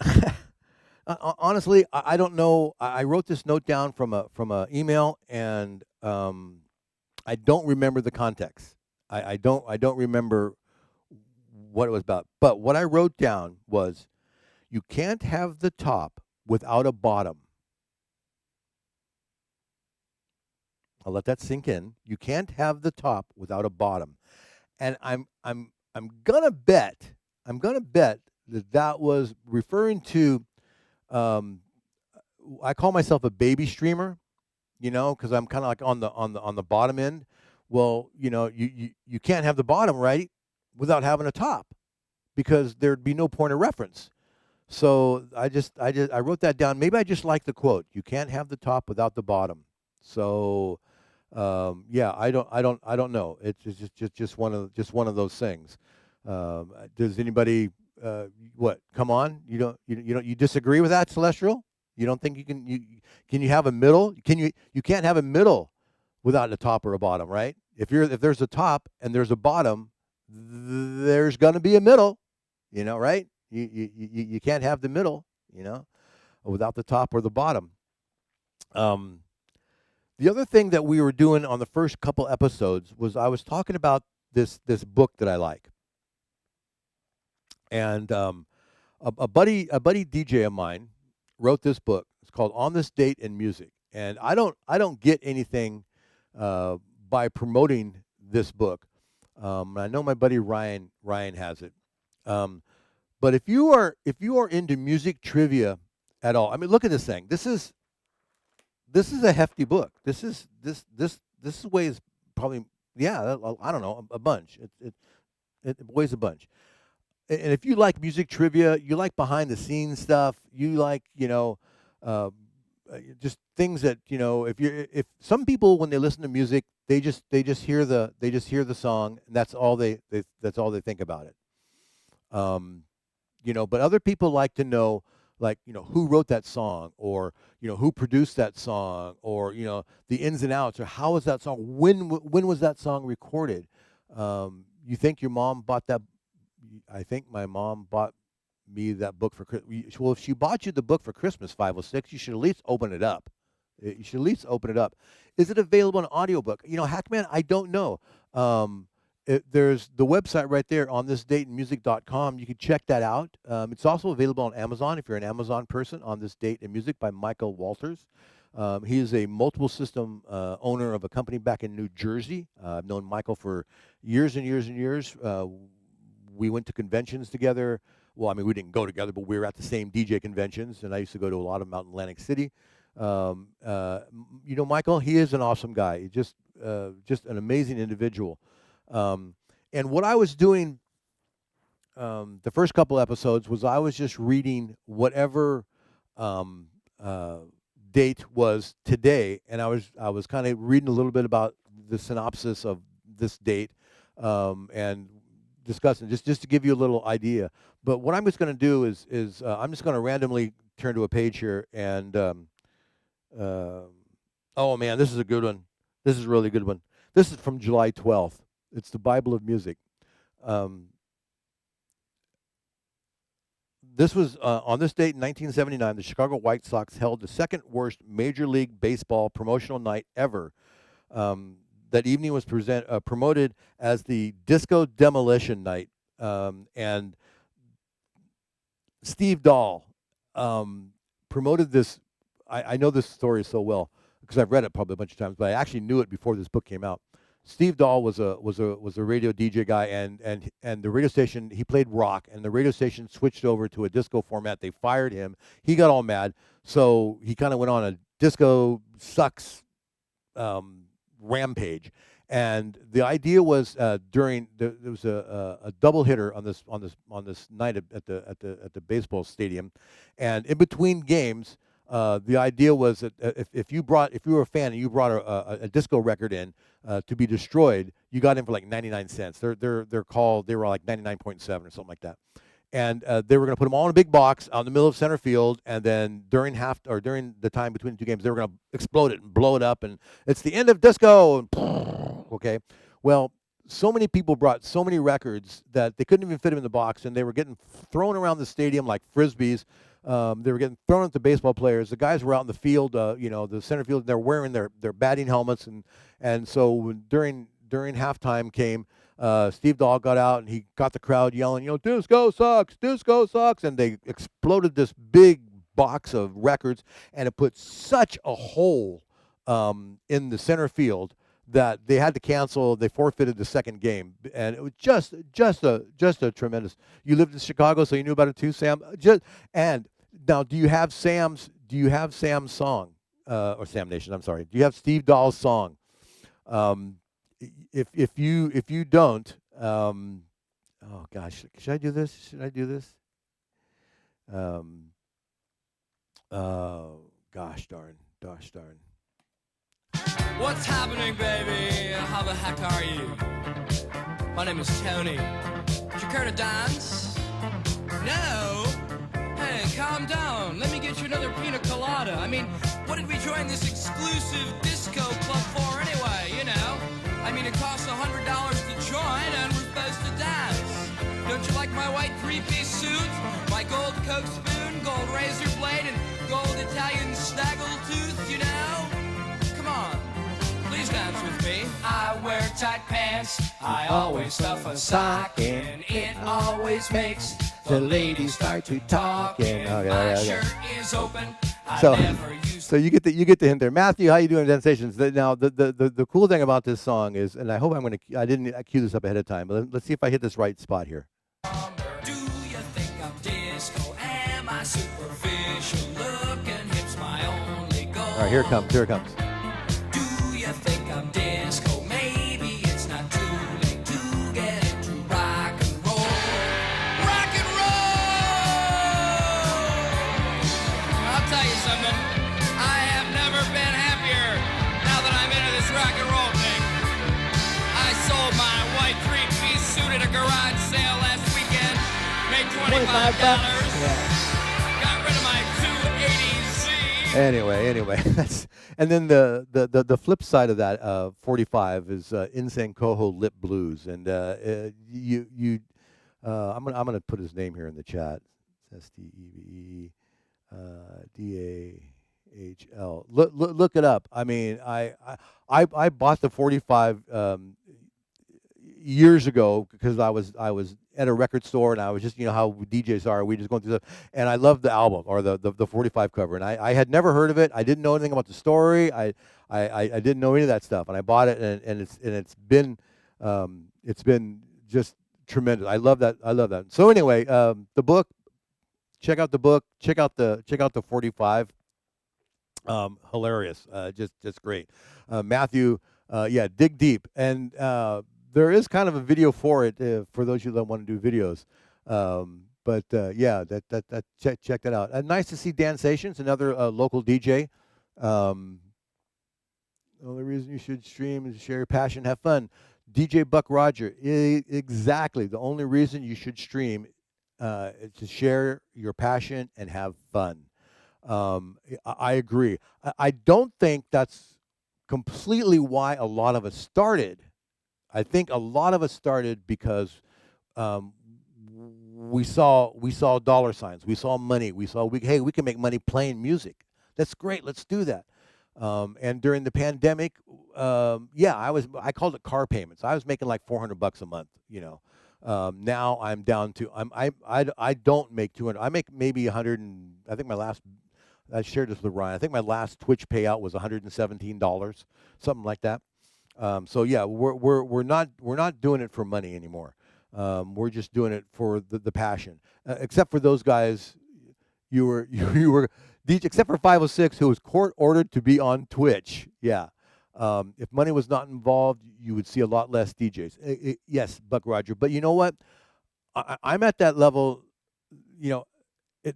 honestly I don't know. I wrote this note down from a email, and I don't remember the context. I don't remember what it was about. But what I wrote down was, you can't have the top without a bottom. I'll let that sink in. You can't have the top without a bottom. And I'm gonna bet that was referring to. I call myself a baby streamer, because I'm kind of like on the bottom end. Well, you can't have the bottom right without having a top, because there'd be no point of reference. So I wrote that down. Maybe I just like the quote. You can't have the top without the bottom. So. Yeah, I don't know. It's just one of those things. Does anybody what? Come on, you disagree with that, Celestial? You don't think can you have a middle? You can't have a middle without a top or a bottom, right? If there's a top and there's a bottom, there's gonna be a middle, right? You can't have the middle, without the top or the bottom. The other thing that we were doing on the first couple episodes was I was talking about this book that I like, and a buddy DJ of mine wrote this book. It's called On This Date in Music, and I don't get anything by promoting this book. I know my buddy Ryan has it, but if you are into music trivia at all, I mean, look at this thing. This is a hefty book. This weighs probably, yeah, I don't know, a bunch. It weighs a bunch. And if you like music trivia, you like behind the scenes stuff, you like just things that if some people, when they listen to music, they just hear the song, and that's all they think about it. But other people like to know, like, who wrote that song, or who produced that song, or the ins and outs, or how was that song, when was that song recorded. You think your mom bought that? I think my mom bought me that book for Christmas. Well, if she bought you the book for Christmas, 506, you should at least open it up. Is it available in audiobook? Hackman, I don't know. There's the website right there, on thisdateinmusic.com. You can check that out. It's also available on Amazon if you're an Amazon person. On This Date in Music by Michael Walters. He is a multiple system owner of a company back in New Jersey. I've known Michael for years and years and years. We went to conventions together. Well, I mean, we didn't go together, but we were at the same DJ conventions, and I used to go to a lot of them out in Atlantic City. Michael, he is an awesome guy. He's just an amazing individual. And what I was doing the first couple episodes was I was just reading whatever date was today, and I was kind of reading a little bit about the synopsis of this date, and discussing just to give you a little idea. But what I'm just going to do is I'm just going to randomly turn to a page here, and oh man, this is a good one. This is a really good one. This is from July 12th. It's the Bible of music. Um, this was on this date in 1979. The Chicago White Sox held the second worst Major League Baseball promotional night ever. Um, that evening was promoted as the Disco Demolition Night, and Steve Dahl promoted this. I know this story so well because I've read it probably a bunch of times, but I actually knew it before this book came out. Steve Dahl was a radio DJ guy, and the radio station, he played rock, and the radio station switched over to a disco format. They fired him. He got all mad, so he kind of went on a disco sucks rampage. And the idea was there was a double hitter on this night at the baseball stadium, and in between games, the idea was that if you were a fan and you brought a disco record in to be destroyed, you got in for like 99 cents. They were like 99.7 or something like that. And they were going to put them all in a big box out in the middle of center field, and then during the time between the two games, they were going to explode it and blow it up, and it's the end of disco. And okay, well, so many people brought so many records that they couldn't even fit them in the box, and they were getting thrown around the stadium like frisbees. They were getting thrown at the baseball players. The guys were out in the field, the center field, and they're wearing their batting helmets, and so during halftime came. Steve Dahl got out and he got the crowd yelling, disco sucks, and they exploded this big box of records, and it put such a hole in the center field that they had to cancel. They forfeited the second game, and it was just a tremendous. You lived in Chicago, so you knew about it too, Sam. And now, do you have Sam's song or Sam Nation? I'm sorry. Do you have Steve Dahl's song? If you don't, oh gosh, should I do this? Should I do this? Oh gosh darn. What's happening, baby? How the heck are you? My name is Tony. Do you care to dance? No? Hey, calm down. Let me get you another pina colada. I mean, what did we join this exclusive disco club for anyway, I mean, it costs $100 to join, and we're supposed to dance. Don't you like my white three-piece suit? My gold Coke spoon, gold razor blade, and gold Italian snaggletooth, Come on, please dance with me. I wear tight pants, I always stuff a sock in. It always makes the ladies start to talk. My shirt is open. So you get the hint there. Matthew, how you doing, Sensations? Now the cool thing about this song is, and I hope I didn't cue this up ahead of time, but let's see if I hit this right spot here. Do you think I'm disco? Am I superficial? Look and hips my only goal. All right, here it comes. Do you think I'm disco? Maybe it's not too late to get into rock and roll. Rock and roll! I'll tell you something. I have never been happier now that I'm into this rock and roll thing. I sold my white three-piece suit at a garage sale last weekend. Made $25. Got rid of my 280Z. Anyway, and then the flip side of that 45 is Insane Coho Lip Blues, and I'm gonna put his name here in the chat. It's STEVEDAHL. Look it up. I mean, I bought the 45 years ago because I was at a record store, and I was just, how DJs are, we just going through stuff, and I loved the album or the 45 cover, and I had never heard of it. I didn't know anything about the story. I didn't know any of that stuff, and I bought it, and it's been just tremendous. I love that. So anyway, the book. Check out the book. Check out the 45. Hilarious. Just great. Matthew, dig deep, and there is kind of a video for it for those of you that want to do videos. Check that out. Nice to see Dan Sations, another local DJ. The only reason you should stream is to share your passion, have fun. DJ Buck Roger, exactly. The only reason you should stream is to share your passion and have fun. I agree. I don't think that's completely why a lot of us started. I think a lot of us started because um, we saw dollar signs, we saw money, hey, we can make money playing music. That's great. Let's do that. And during the pandemic, yeah, I called it car payments. I was making like $400 a month. Now I'm down to I don't make 200. I make maybe 100. And I think I shared this with Ryan. I think my last Twitch payout was $117, something like that. So yeah, we're not doing it for money anymore. We're just doing it for the passion. Except for those guys, you were except for 506, who was court ordered to be on Twitch. Yeah. If money was not involved, you would see a lot less DJs. Yes, Buck Roger. But you know what? I'm at that level. You know,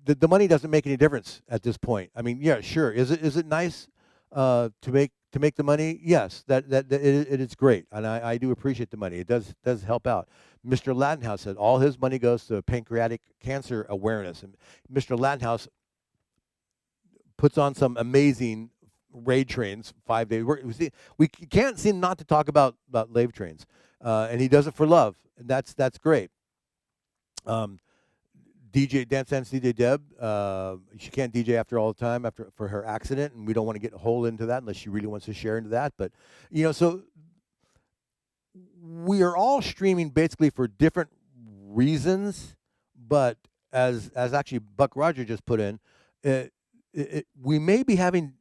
the money doesn't make any difference at this point. I mean, yeah, sure. Is it nice to make the money? Yes, it is great, and I do appreciate the money. It does help out. MrLatinHouse said all his money goes to pancreatic cancer awareness, and MrLatinHouse puts on some amazing raid trains 5 days. We can't seem not to talk about lave trains, and he does it for love, and that's great. Dance DJ Deb, she can't DJ after all the time for her accident, and we don't want to get a hole into that unless she really wants to share into that. But so we are all streaming basically for different reasons. But as actually Buck Roger just put in, we may be having.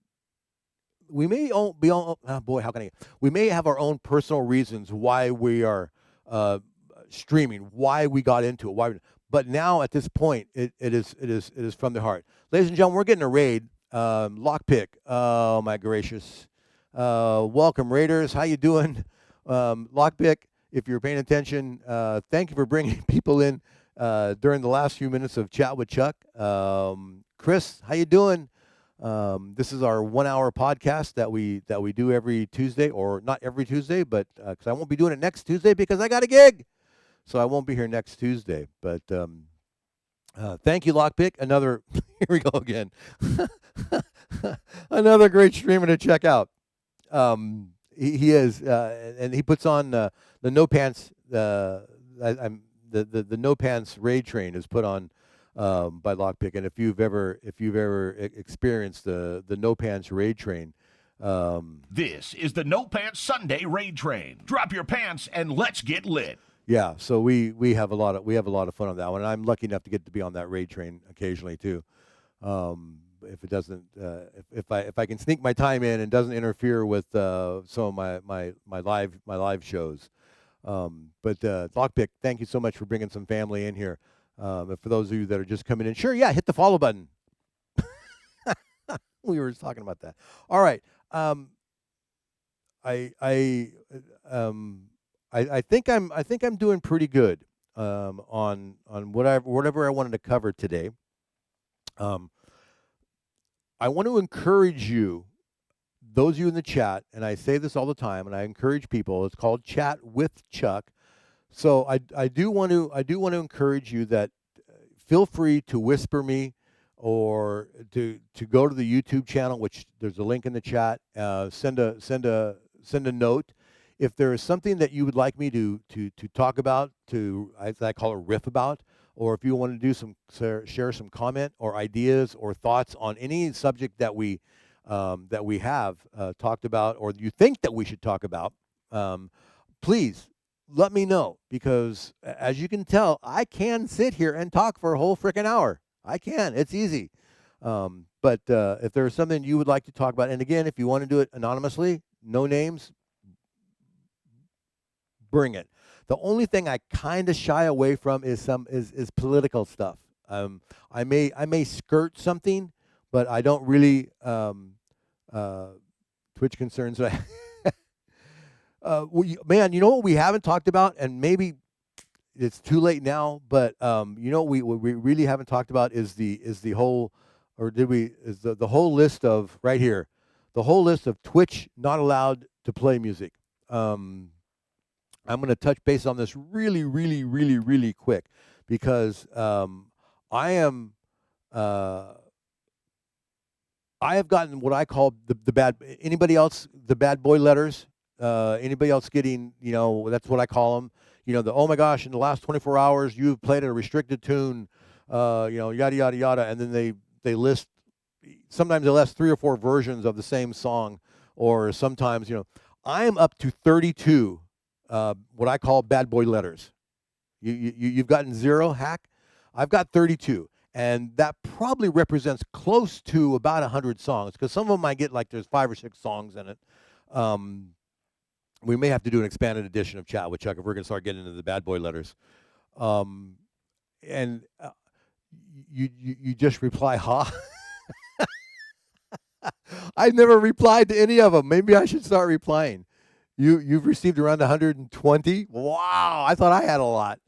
We may be on. Oh boy, how can I? We may have our own personal reasons why we are streaming, why we got into it, But now at this point, it is from the heart. Ladies and gentlemen, we're getting a raid. Lockpick. Oh my gracious. Welcome, Raiders. How you doing? Lockpick, if you're paying attention, thank you for bringing people in during the last few minutes of Chat with Chuck. Chris, how you doing? This is our 1 hour podcast that we do every Tuesday, or not every Tuesday, but because I won't be doing it next Tuesday because I got a gig. So I won't be here next Tuesday, but thank you, Lockpick. Here we go again. Another great streamer to check out. He is, and he puts on the No Pants. The No Pants raid train is put on by Lockpick, and if you've ever experienced the No Pants raid train. This is the No Pants Sunday raid train. Drop your pants and let's get lit. Yeah, so we have a lot of fun on that one. And I'm lucky enough to get to be on that raid train occasionally too. If it doesn't, if I can sneak my time in and doesn't interfere with some of my live shows. But Lockpick, thank you so much for bringing some family in here. And for those of you that are just coming in, sure, yeah, hit the follow button. We were just talking about that. All right, I think I'm doing pretty good on whatever I wanted to cover today. I want to encourage you, those of you in the chat, and I say this all the time, and I encourage people. It's called Chat with Chuck. So I do want to encourage you that feel free to whisper me, or to go to the YouTube channel, which there's a link in the chat. Send a note. If there is something that you would like me to talk about, as I call it, riff about, or if you want to do share some comment or ideas or thoughts on any subject that we have talked about, or you think that we should talk about, please let me know, because as you can tell, I can sit here and talk for a whole freaking hour. I can. It's easy. But if there's something you would like to talk about, and again, if you want to do it anonymously, no names, bring it. The only thing I kind of shy away from is political stuff. I may skirt something, but I don't really Twitch concerns. Man, you know what we haven't talked about, and maybe it's too late now, but you know what we really haven't talked about is the whole, or did we? Is the whole list of right here, the whole list of Twitch not allowed to play music. I'm going to touch base on this really, really, really, really quick, because I have gotten what I call the bad. Anybody else the bad boy letters? Anybody else getting, that's what I call them. Oh my gosh, in the last 24 hours, you've played a restricted tune, yada, yada, yada. And then they list, sometimes they list 3 or 4 versions of the same song. Or sometimes, I'm up to 32, what I call bad boy letters. You've gotten 0, Hack? I've got 32. And that probably represents close to about 100 songs, because some of them I get like there's 5 or 6 songs in it. We may have to do an expanded edition of Chat with Chuck if we're going to start getting into the bad boy letters. And you just reply, ha. I've never replied to any of them. Maybe I should start replying. You've received around 120? Wow, I thought I had a lot.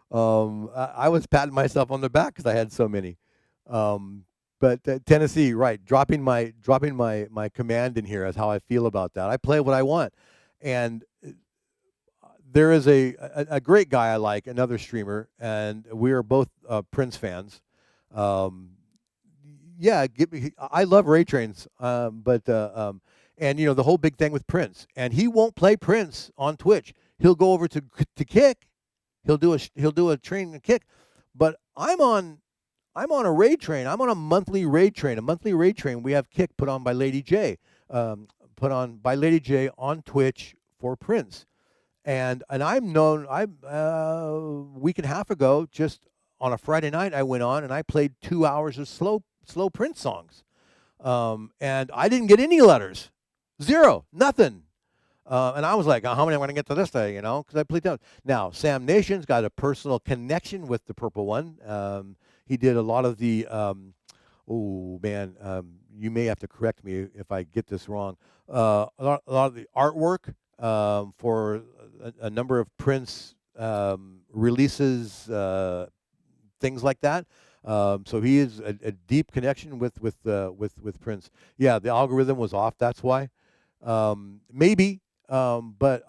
I was patting myself on the back because I had so many. But Tennessee, right? Dropping my command in here as how I feel about that. I play what I want, and there is a great guy I like, another streamer, and we are both Prince fans. Yeah, I love Ray Trains, but and the whole big thing with Prince, and he won't play Prince on Twitch. He'll go over to Kick. He'll do a train and Kick, but I'm on a raid train. I'm on a monthly raid train. A monthly raid train. We have Kick put on by Lady J, on Twitch for Prince, and I'm known. A week and a half ago, just on a Friday night, I went on and I played 2 hours of slow Prince songs, and I didn't get any letters, 0, nothing. And I was like, how many am I going to get to this day, because I played down. Now, Sam Nation's got a personal connection with the Purple One. He did a lot of the, you may have to correct me if I get this wrong, a lot of the artwork for a number of Prince releases, things like that. So he is a deep connection with Prince. Yeah, the algorithm was off, that's why. Maybe. But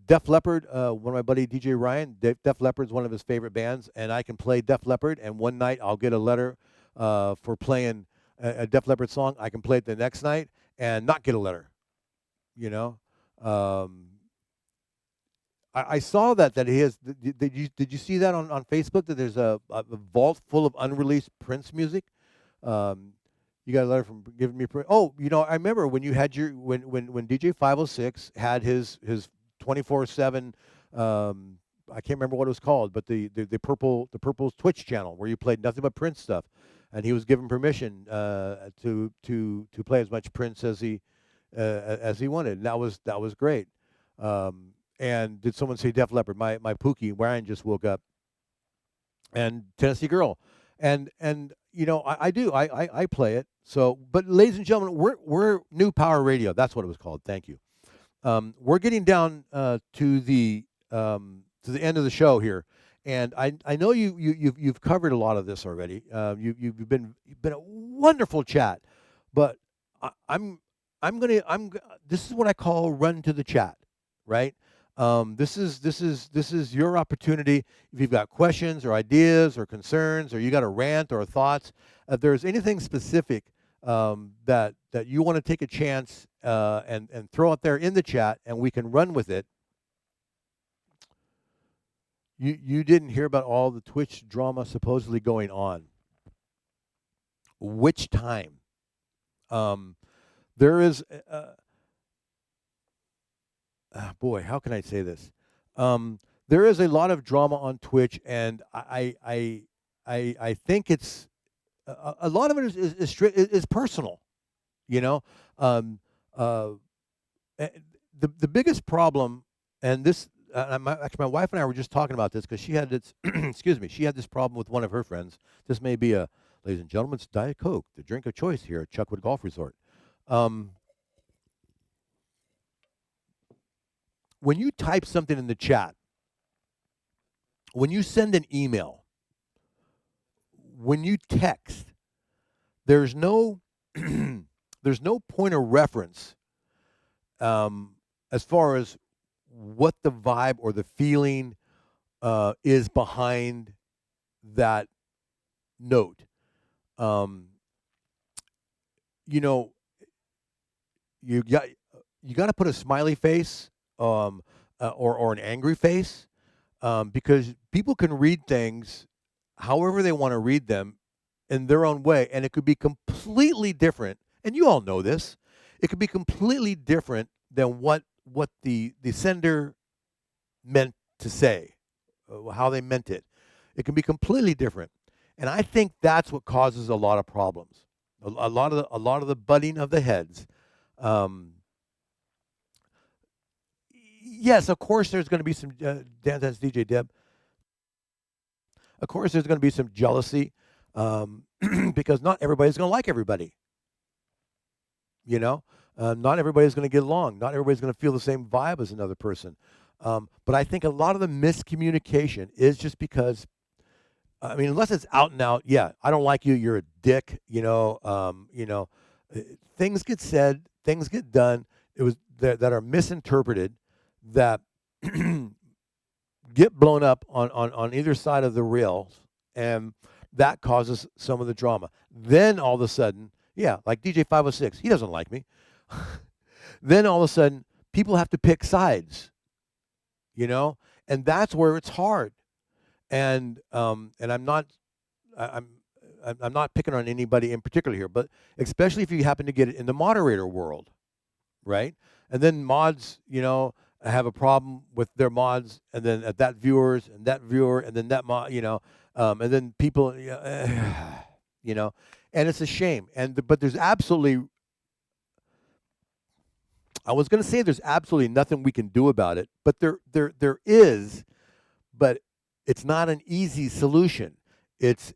Def Leppard, one of my buddy DJ Ryan, Def Leppard's one of his favorite bands, and I can play Def Leppard, and one night I'll get a letter for playing a Def Leppard song. I can play it the next night and not get a letter. I saw that he has. Did you see that on Facebook, that there's a vault full of unreleased Prince music? You got a letter from giving me. Oh, I remember when you had when DJ 506 had his 24/7. I can't remember what it was called, but the Purple's Twitch channel where you played nothing but Prince stuff, and he was given permission to play as much Prince as he wanted. And that was great. And did someone say Def Leppard? My Pookie Warren just woke up. And Tennessee Girl, and I do. I play it. So, but ladies and gentlemen, we're New Power Radio. That's what it was called. Thank you. We're getting down to the end of the show here, and I know you've covered a lot of this already. You've been a wonderful chat, but this is what I call run to the chat, right? This is your opportunity. If you've got questions or ideas or concerns, or you got a rant or thoughts, if there's anything specific that you want to take a chance and throw out there in the chat, and we can run with it. You didn't hear about all the Twitch drama supposedly going on. Which time? There is. Boy, how can I say this? There is a lot of drama on Twitch, and I think it's a lot of it is personal. The biggest problem, and this actually my wife and I were just talking about this because she had this she had this problem with one of her friends. This may be ladies and gentlemen, it's Diet Coke, the drink of choice here at Chuckwood Golf Resort. When you type something in the chat, when you send an email, when you text, there's no point of reference as far as what the vibe or the feeling is behind that note. You got you got to put a smiley face or an angry face because people can read things however they want to read them in their own way, and it could be completely different. And you all know this. It could be completely different than what the sender meant to say, how they meant it. It can be completely different, and I think that's what causes a lot of problems. A lot of the butting of the heads. Um, yes, of course, there's going to be some Dance DJ Deb. Of course, there's going to be some jealousy because not everybody's going to like everybody. You know, not everybody's going to get along. Not everybody's going to feel the same vibe as another person. But I think a lot of the miscommunication is just because, I mean, unless it's out and out, yeah, I don't like you. You're a dick. Things get said, things get done. It was that are misinterpreted, that get blown up on either side of the rails, and that causes some of the drama. Then all of a sudden, yeah, like DJ 506, he doesn't like me. Then all of a sudden, people have to pick sides, and that's where it's hard. And I'm not I- I'm not picking on anybody in particular here, but especially if you happen to get it in the moderator world, right? And then mods, have a problem with their mods, and then at that viewers and that viewer, and then that mod, and then people, you know, and it's a shame. But there's absolutely, I was going to say there's absolutely nothing we can do about it, but there is, but it's not an easy solution. It's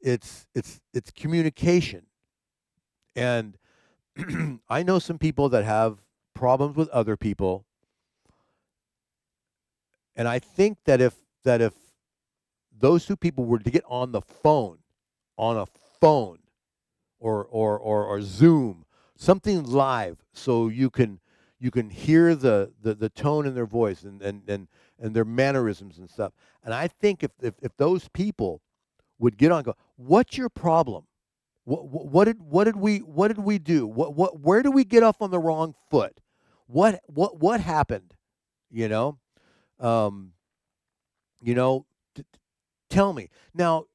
communication, and I know some people that have problems with other people, and I think that if those two people were to get on a phone, or Zoom, something live, so you can hear the tone in their voice, and their mannerisms and stuff. And I think if those people would get on and go, what's your problem? What did we do? Where did we get off on the wrong foot? What happened? You know, um, you know, tell me now.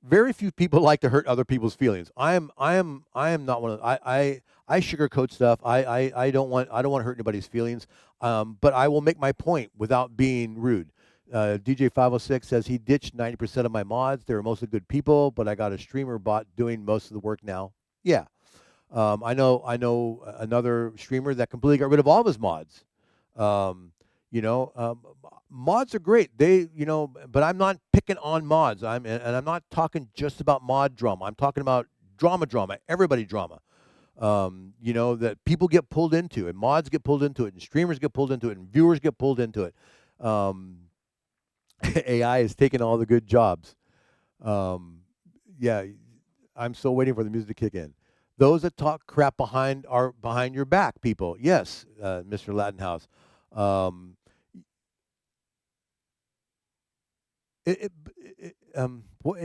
Very few people like to hurt other people's feelings. I am not one of I sugarcoat stuff. I don't want to hurt anybody's feelings. But I will make my point without being rude. DJ 506 says he ditched 90% of my mods. They were mostly good people, but I got a streamer bot doing most of the work now. Yeah, I know another streamer that completely got rid of all of his mods. Um, mods are great. But I'm not picking on mods. I'm not talking just about mod drama. I'm talking about drama, everybody drama. That people get pulled into, and mods get pulled into it, and streamers get pulled into it, and viewers get pulled into it. Um, AI is taking all the good jobs. Yeah, I'm still waiting for the music to kick in. Those that talk crap are behind your back, people. Yes, MrLatinHouse. Um, it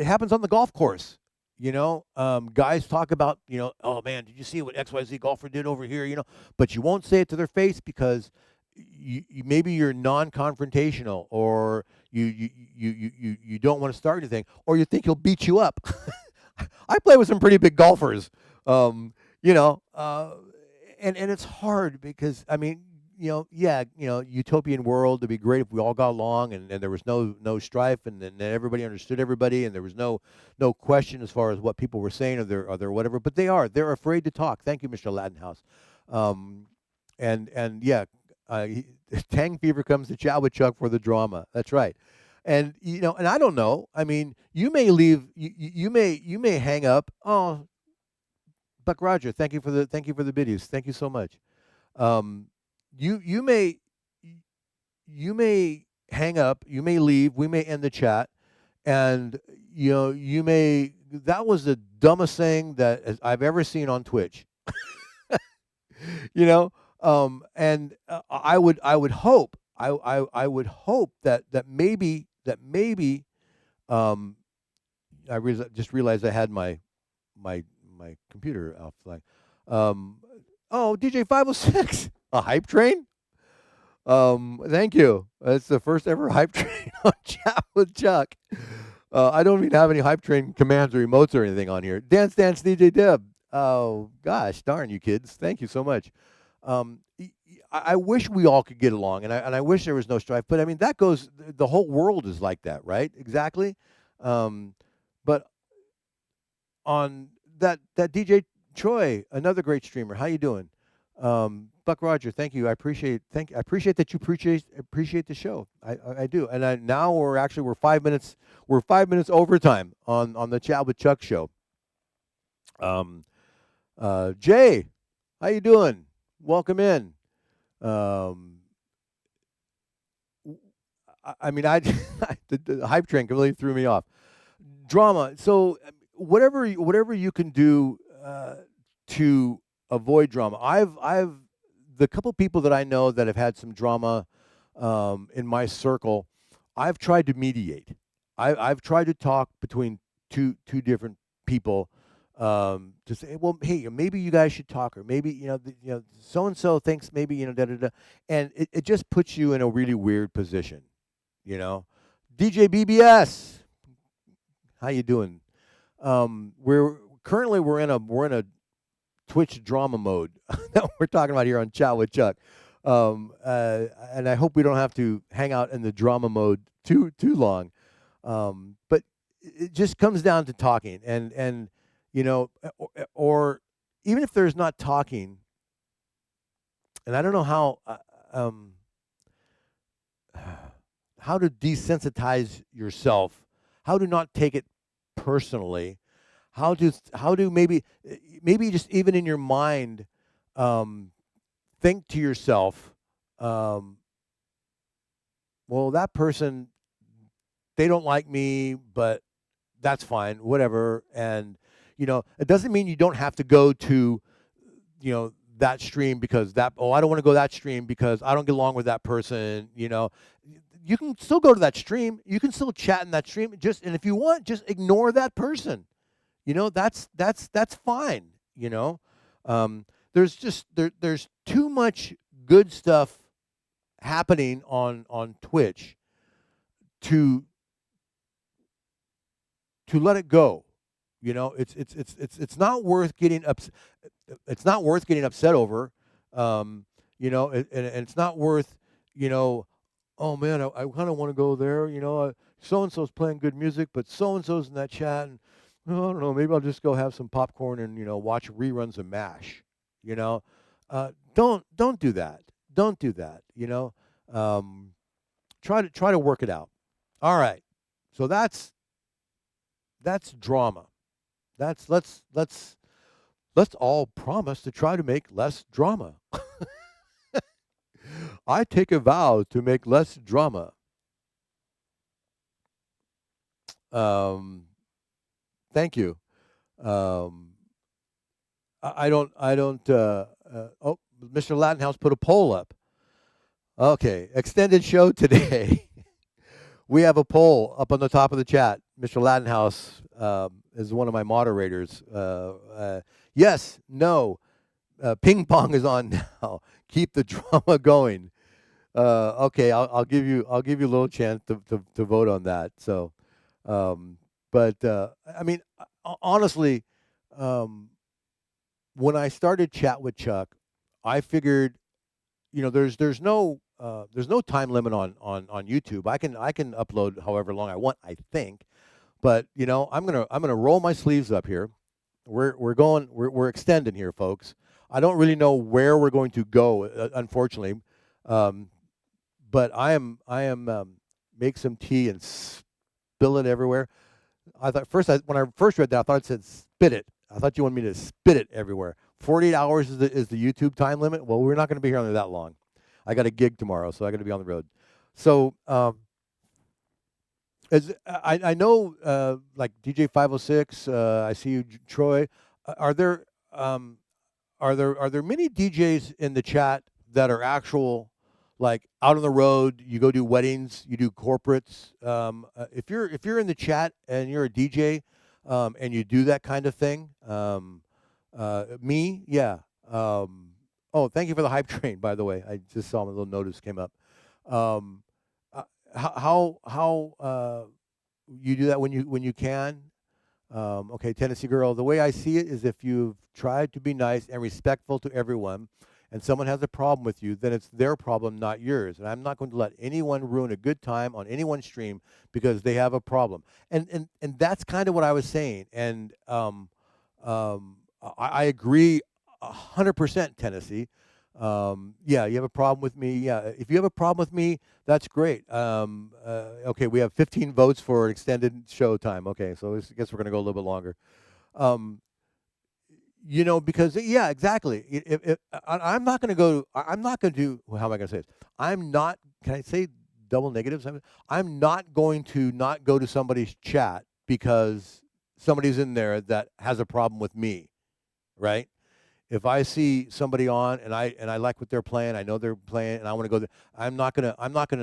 happens on the golf course. Guys talk about, oh man, did you see what XYZ golfer did over here? But you won't say it to their face because maybe you're non-confrontational, or you don't want to start anything, or you think he'll beat you up. I play with some pretty big golfers, um, you know, uh, and it's hard because I mean, yeah, utopian world. It'd be great if we all got along, and there was no strife, and everybody understood everybody, and there was no question as far as what people were saying, or their whatever. But they're afraid to talk. Thank you, Mr. Latinhouse. Um, and yeah, Tang Fever comes to chat with Chuck for the drama. That's right. And and I don't know. I mean, you may leave. You may hang up. Oh, Buck Roger, thank you for the biddies. Thank you so much. Um, you may hang up. You may leave. We may end the chat, and you may. That was the dumbest thing that I've ever seen on Twitch. you know and I would hope I would hope that maybe um just realized I had my computer offline. um Oh, DJ 506, a hype train. Thank you. That's the first ever hype train on Chat with Chuck. I don't even have any hype train commands or emotes or anything on here. Dance Dance DJ Deb. Oh gosh, darn you kids! Thank you so much. I wish we all could get along, and I wish there was no strife. But I mean, that goes. The whole world is like that, right? Exactly. But on that DJ Troy, another great streamer. How you doing? Buck Roger, thank you. I appreciate that you appreciate the show. I do. And now we're 5 minutes overtime on the Chat with Chuck show. Jay, how you doing? Welcome in. I mean, the hype train completely threw me off. Drama. So whatever you can do to avoid drama. I've the couple people that I know that have had some drama in my circle, I've tried to mediate. I've tried to talk between two different people to say, well, hey, maybe you guys should talk, or maybe so and so thinks maybe da da da, and it just puts you in a really weird position, DJ BBS, how you doing? We're in a Twitch drama mode that we're talking about here on Chat with Chuck, and I hope we don't have to hang out in the drama mode too long. But it just comes down to talking, and or even if there's not talking, and I don't know how to desensitize yourself, how to not take it personally. How do maybe just even in your mind think to yourself, well, that person, they don't like me, but that's fine, whatever. And it doesn't mean you don't have to go to that stream because I don't want to go to that stream because I don't get along with that person. You can still go to that stream, you can still chat in that stream, and if you want, just ignore that person. That's fine. There's too much good stuff happening on Twitch to let it go. It's not worth getting it's not worth getting upset over. And it's not worth oh man, I kind of want to go there. So and so's playing good music, but so and so's in that chat, and I don't know, maybe I'll just go have some popcorn and watch reruns of MASH. Don't do that. Don't do that. Try to work it out. All right. So that's drama. Let's all promise to try to make less drama. I take a vow to make less drama. Thank you. I don't. Oh, MrLatinHouse put a poll up. Okay, extended show today. We have a poll up on the top of the chat. MrLatinHouse is one of my moderators. Yes, no. Ping pong is on now. Keep the drama going. Okay, I'll give you a little chance to vote on that. So, but I mean, honestly, when I started Chat with Chuck, I figured, there's no time limit on YouTube. I can upload however long I want, I think. But I'm gonna roll my sleeves up here. We're extending here, folks. I don't really know where we're going to go, unfortunately. But I am make some tea and spill it everywhere. I thought when I first read that, I thought it said spit it. I thought you wanted me to spit it everywhere. 48 hours is the YouTube time limit. Well, we're not going to be here that long. I got a gig tomorrow, so I got to be on the road. So I know, like DJ 506, I see you, Troy. Are there many DJs in the chat that are actual, like, out on the road? You go do weddings, you do corporates. If you're in the chat and you're a DJ, and you do that kind of thing, me, yeah. Oh, thank you for the hype train, by the way. I just saw my little notice came up. Um, how you do that when you can? Okay, Tennessee girl. The way I see it is, if you've tried to be nice and respectful to everyone, and someone has a problem with you, then it's their problem, not yours. And I'm not going to let anyone ruin a good time on anyone's stream because they have a problem. And that's kind of what I was saying. And I agree 100%, Tennessee. Yeah, you have a problem with me. Yeah, if you have a problem with me, that's great. Okay, we have 15 votes for extended show time. Okay, so I guess we're going to go a little bit longer. Because yeah, exactly. I'm not going to go. I'm not going to do. Well, how am I going to say this? I'm not. Can I say double negatives? I'm not going to not go to somebody's chat because somebody's in there that has a problem with me, right? If I see somebody on and I like what they're playing, I know they're playing, and I want to go there, I'm not gonna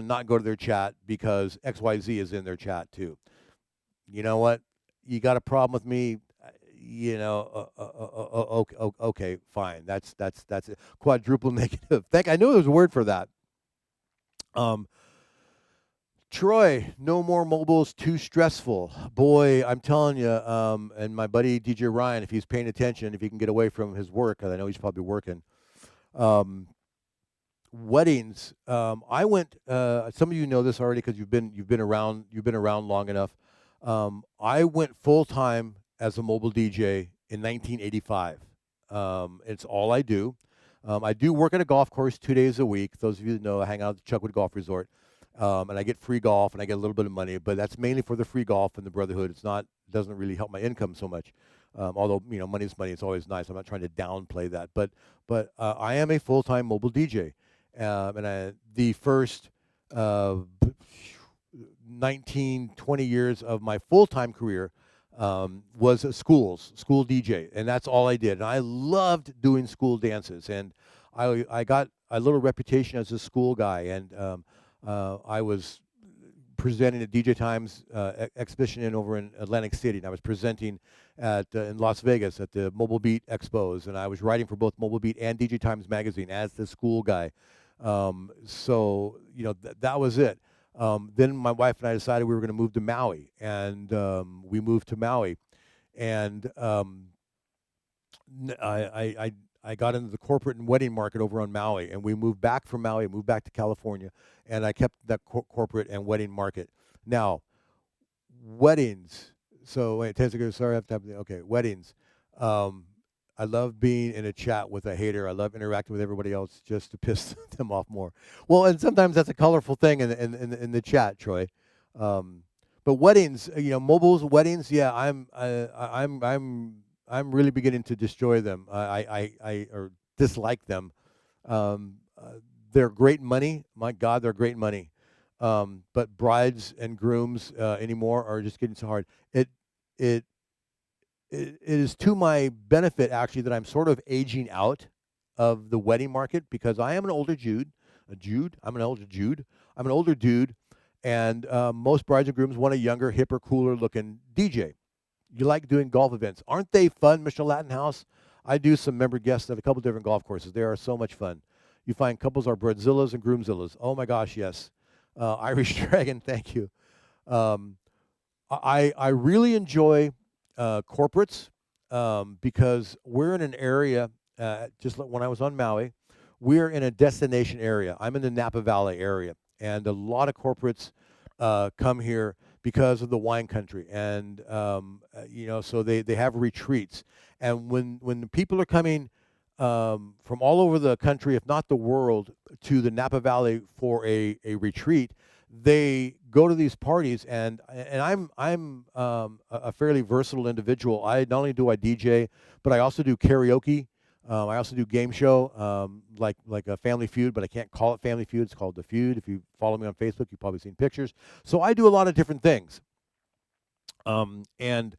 not go to their chat because XYZ is in their chat too. You know what? You got a problem with me? Okay, fine. That's it. Quadruple negative. I knew there was a word for that. Troy, no more mobiles, too stressful. Boy, I'm telling you, and my buddy DJ Ryan, if he's paying attention, if he can get away from his work, because I know he's probably working. Weddings. I went. Some of you know this already because you've been around long enough. I went full time as a mobile DJ in 1985. It's all I do. I do work at a golf course 2 days a week. Those of you that know, I hang out at the Chuckwood Golf Resort. And I get free golf, and I get a little bit of money, but that's mainly for the free golf and the brotherhood. Doesn't really help my income so much. Although money's money, it's always nice. I'm not trying to downplay that, but I am a full-time mobile DJ, and the first 19, 20 years of my full-time career was a school DJ, and that's all I did. And I loved doing school dances, and I got a little reputation as a school guy, and I was presenting at DJ Times exhibition over in Atlantic City, and I was presenting in Las Vegas at the Mobile Beat Expos, and I was writing for both Mobile Beat and DJ Times magazine as the school guy. So that was it. Then my wife and I decided we were going to move to Maui, and we moved to Maui, and I got into the corporate and wedding market over on Maui, and we moved back from Maui, moved back to California, and I kept that corporate and wedding market. Now, weddings. So wait, 10 seconds. Sorry, I have to have. Okay, weddings. I love being in a chat with a hater. I love interacting with everybody else just to piss them off more. Well, and sometimes that's a colorful thing in the chat, Troy. But weddings, mobiles, weddings. Yeah, I'm really beginning to destroy them. I or dislike them. They're great money. My God, they're great money. But brides and grooms anymore are just getting so hard. It is to my benefit, actually, that I'm sort of aging out of the wedding market because I am an older Jude. I'm an older dude, and most brides and grooms want a younger, hipper, cooler looking DJ. You like doing golf events. Aren't they fun, MrLatinHouse? I do some member guests at a couple different golf courses. They are so much fun. You find couples are bridezillas and groomzillas. Oh, my gosh, yes. Irish Dragon, thank you. I really enjoy corporates because we're in an area, just like when I was on Maui, we're in a destination area. I'm in the Napa Valley area, and a lot of corporates come here because of the wine country, and so they have retreats. And when the people are coming from all over the country, if not the world, to the Napa Valley for a retreat, they go to these parties, and I'm a fairly versatile individual. Not only do I DJ, but I also do karaoke. I also do game show, like a Family Feud, but I can't call it Family Feud. It's called The Feud. If you follow me on Facebook, you've probably seen pictures. So I do a lot of different things, and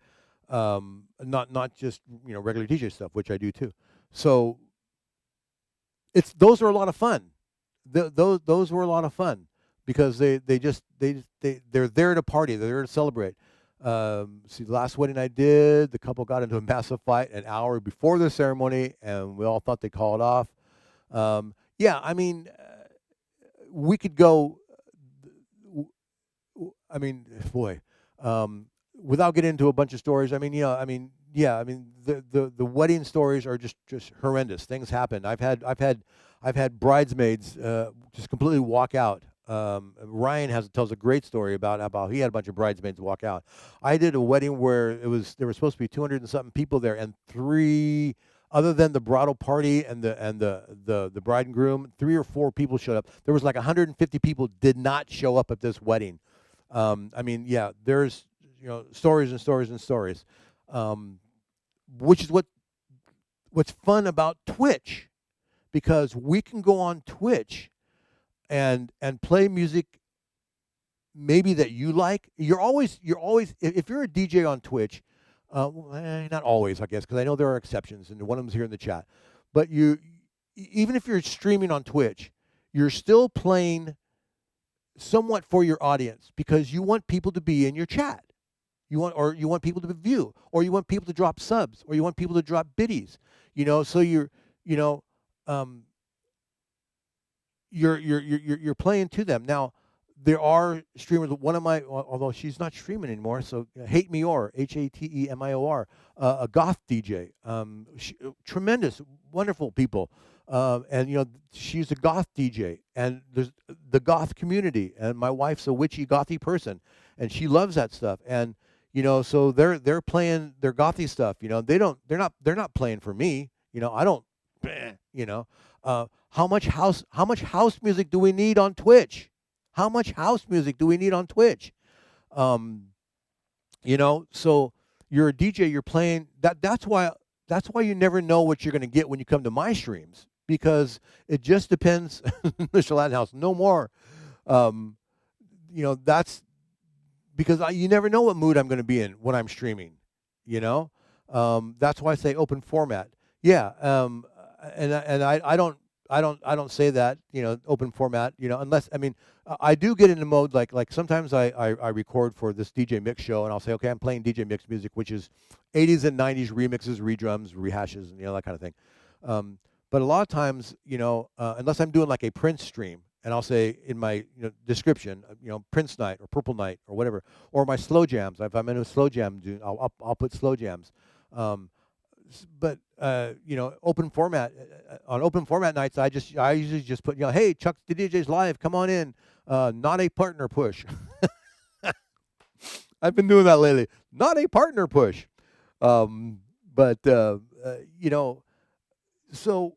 not just regular DJ stuff, which I do too. So those are a lot of fun. Those were a lot of fun because they're there to party. They're there to celebrate. See, the last wedding I did, the couple got into a massive fight an hour before the ceremony, and we all thought they called off. Yeah, I mean, we could go. I mean, boy, without getting into a bunch of stories. I mean, yeah. I mean, the wedding stories are just horrendous. Things happen. I've had bridesmaids just completely walk out. Ryan tells a great story about how he had a bunch of bridesmaids walk out. I did a wedding where there were supposed to be 200 and something people there, and three, other than the bridal party and the bride and groom, 3 or 4 people showed up. There was like 150 people did not show up at this wedding. I mean, yeah, there's stories and stories and stories, which is what's fun about Twitch, because we can go on Twitch and play music maybe that you like. You're always if you're a DJ on Twitch, not always, I guess, because I know there are exceptions, and one of them's here in the chat. But even if you're streaming on Twitch, you're still playing somewhat for your audience, because you want people to be in your chat. You want people to view, or you want people to drop subs, or you want people to drop biddies. So you're playing to them. Now, there are streamers. One of my, although she's not streaming anymore, so Hate Meor, Hatemior, a goth DJ, tremendous, wonderful people. And she's a goth DJ, and there's the goth community, and my wife's a witchy gothy person, and she loves that stuff. And so they're playing their gothy stuff. They're not playing for me. I don't. How much house music do we need on Twitch? How much house music do we need on Twitch? So you're a DJ, you're playing that. That's why you never know what you're going to get when you come to my streams, because it just depends. MrLatinHouse, no more. That's because you never know what mood I'm going to be in when I'm streaming. That's why I say open format. Yeah, and I don't say that open format unless, I mean, I do get into mode like sometimes I record for this DJ mix show, and I'll say, okay, I'm playing DJ mix music, which is 80s and 90s remixes, redrums, rehashes, and that kind of thing. But a lot of times, unless I'm doing like a Prince stream, and I'll say in my description, Prince night or Purple night or whatever, or my slow jams. If I'm in a slow jam, I'll put slow jams. But open format on open format nights, I usually just put hey, Chuck the DJ's live, come on in. Not a partner push. I've been doing that lately. Not a partner push. But so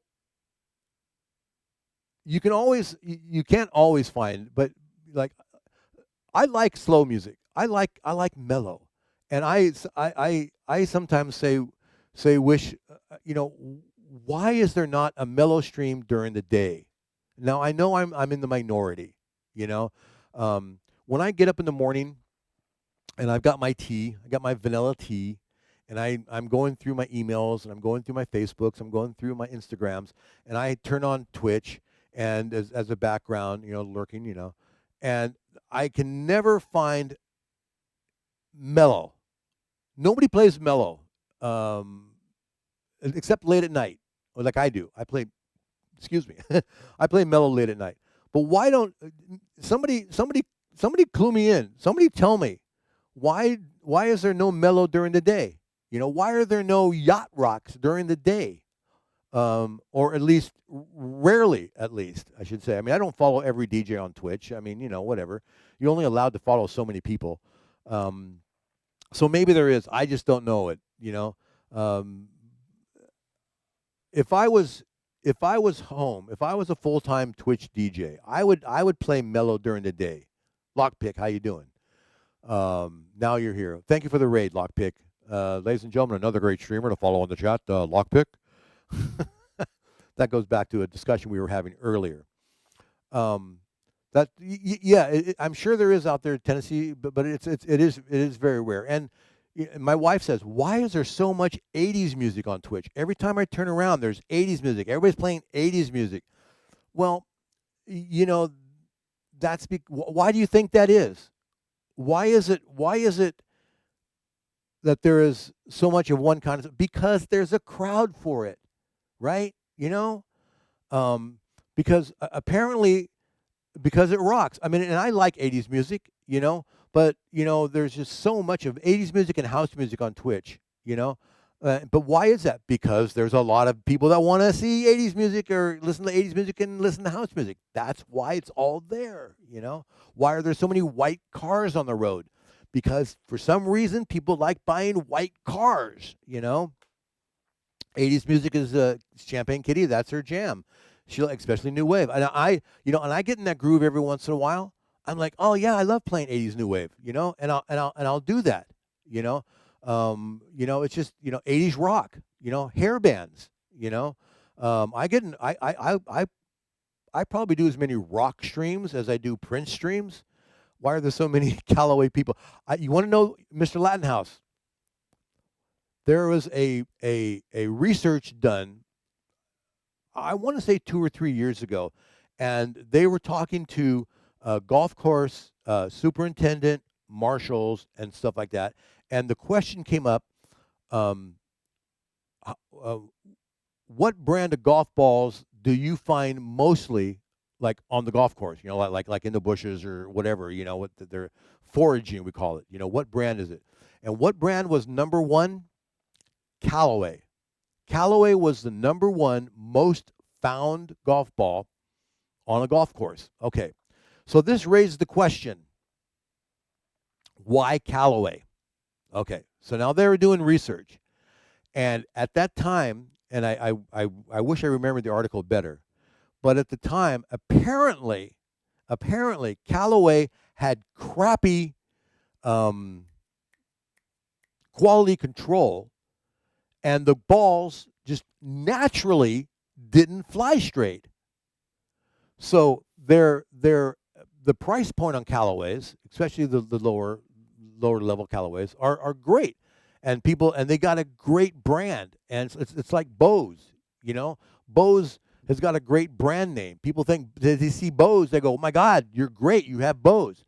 you can't always find, but like I like slow music. I like mellow, and I sometimes wish why is there not a mellow stream during the day? Now I know I'm in the minority. When I get up in the morning and I've got my tea, I got my vanilla tea, and I'm going through my emails, and I'm going through my Facebooks, I'm going through my Instagrams, and I turn on Twitch and as a background, lurking, and I can never find mellow. Nobody plays mellow, except late at night, or like I do. I play mellow late at night. But why don't somebody clue me in? Somebody tell me why is there no mellow during the day? Why are there no yacht rocks during the day? Or at least rarely, I should say. I mean, I don't follow every DJ on Twitch. I mean, whatever. You're only allowed to follow so many people. So maybe there is. I just don't know it. If I was home, if I was a full-time Twitch DJ, I would play mellow during the day. Lockpick, how you doing? Now you're here. Thank you for the raid, Lockpick. Ladies and gentlemen, another great streamer to follow in the chat, Lockpick. That goes back to a discussion we were having earlier. I'm sure there is out there in Tennessee, but it is very rare. And my wife says, why is there so much 80s music on Twitch? Every time I turn around, there's 80s music. Everybody's playing 80s music. Well, why do you think that is? Why is it that there is so much of one kind of? Because there's a crowd for it, right? because apparently because it rocks. I mean, and I like 80s music, but there's just so much of 80s music and house music on Twitch, but why is that? Because there's a lot of people that want to see 80s music or listen to 80s music and listen to house music. That's why it's all there, Why are there so many white cars on the road? Because for some reason people like buying white cars, 80s music is Champagne Kitty, that's her jam. She especially new wave. And I get in that groove every once in a while. I'm like, "Oh yeah, I love playing 80s new wave," and I'll do that, it's just, 80s rock, hair bands, I get in I probably do as many rock streams as I do Prince streams. Why are there so many Callaway people? You want to know, Mr. Latinhouse? There was a research done, I want to say 2 or 3 years ago, and they were talking to golf course superintendent, marshals, and stuff like that. And the question came up: um, what brand of golf balls do you find mostly like on the golf course? Like in the bushes or whatever. What they're foraging, we call it. What brand is it? And what brand was number one? Callaway. Callaway was the number one most found golf ball on a golf course. Okay, so this raised the question, why Callaway? Okay, so now they were doing research. And at that time, and I wish I remembered the article better, but at the time, apparently, Callaway had crappy quality control, and the balls just naturally didn't fly straight. So the price point on Callaways, especially the lower level Callaways, are great, and they got a great brand, and it's like Bose, Bose has got a great brand name. People think they see Bose, they go, "Oh my God, you're great, you have Bose."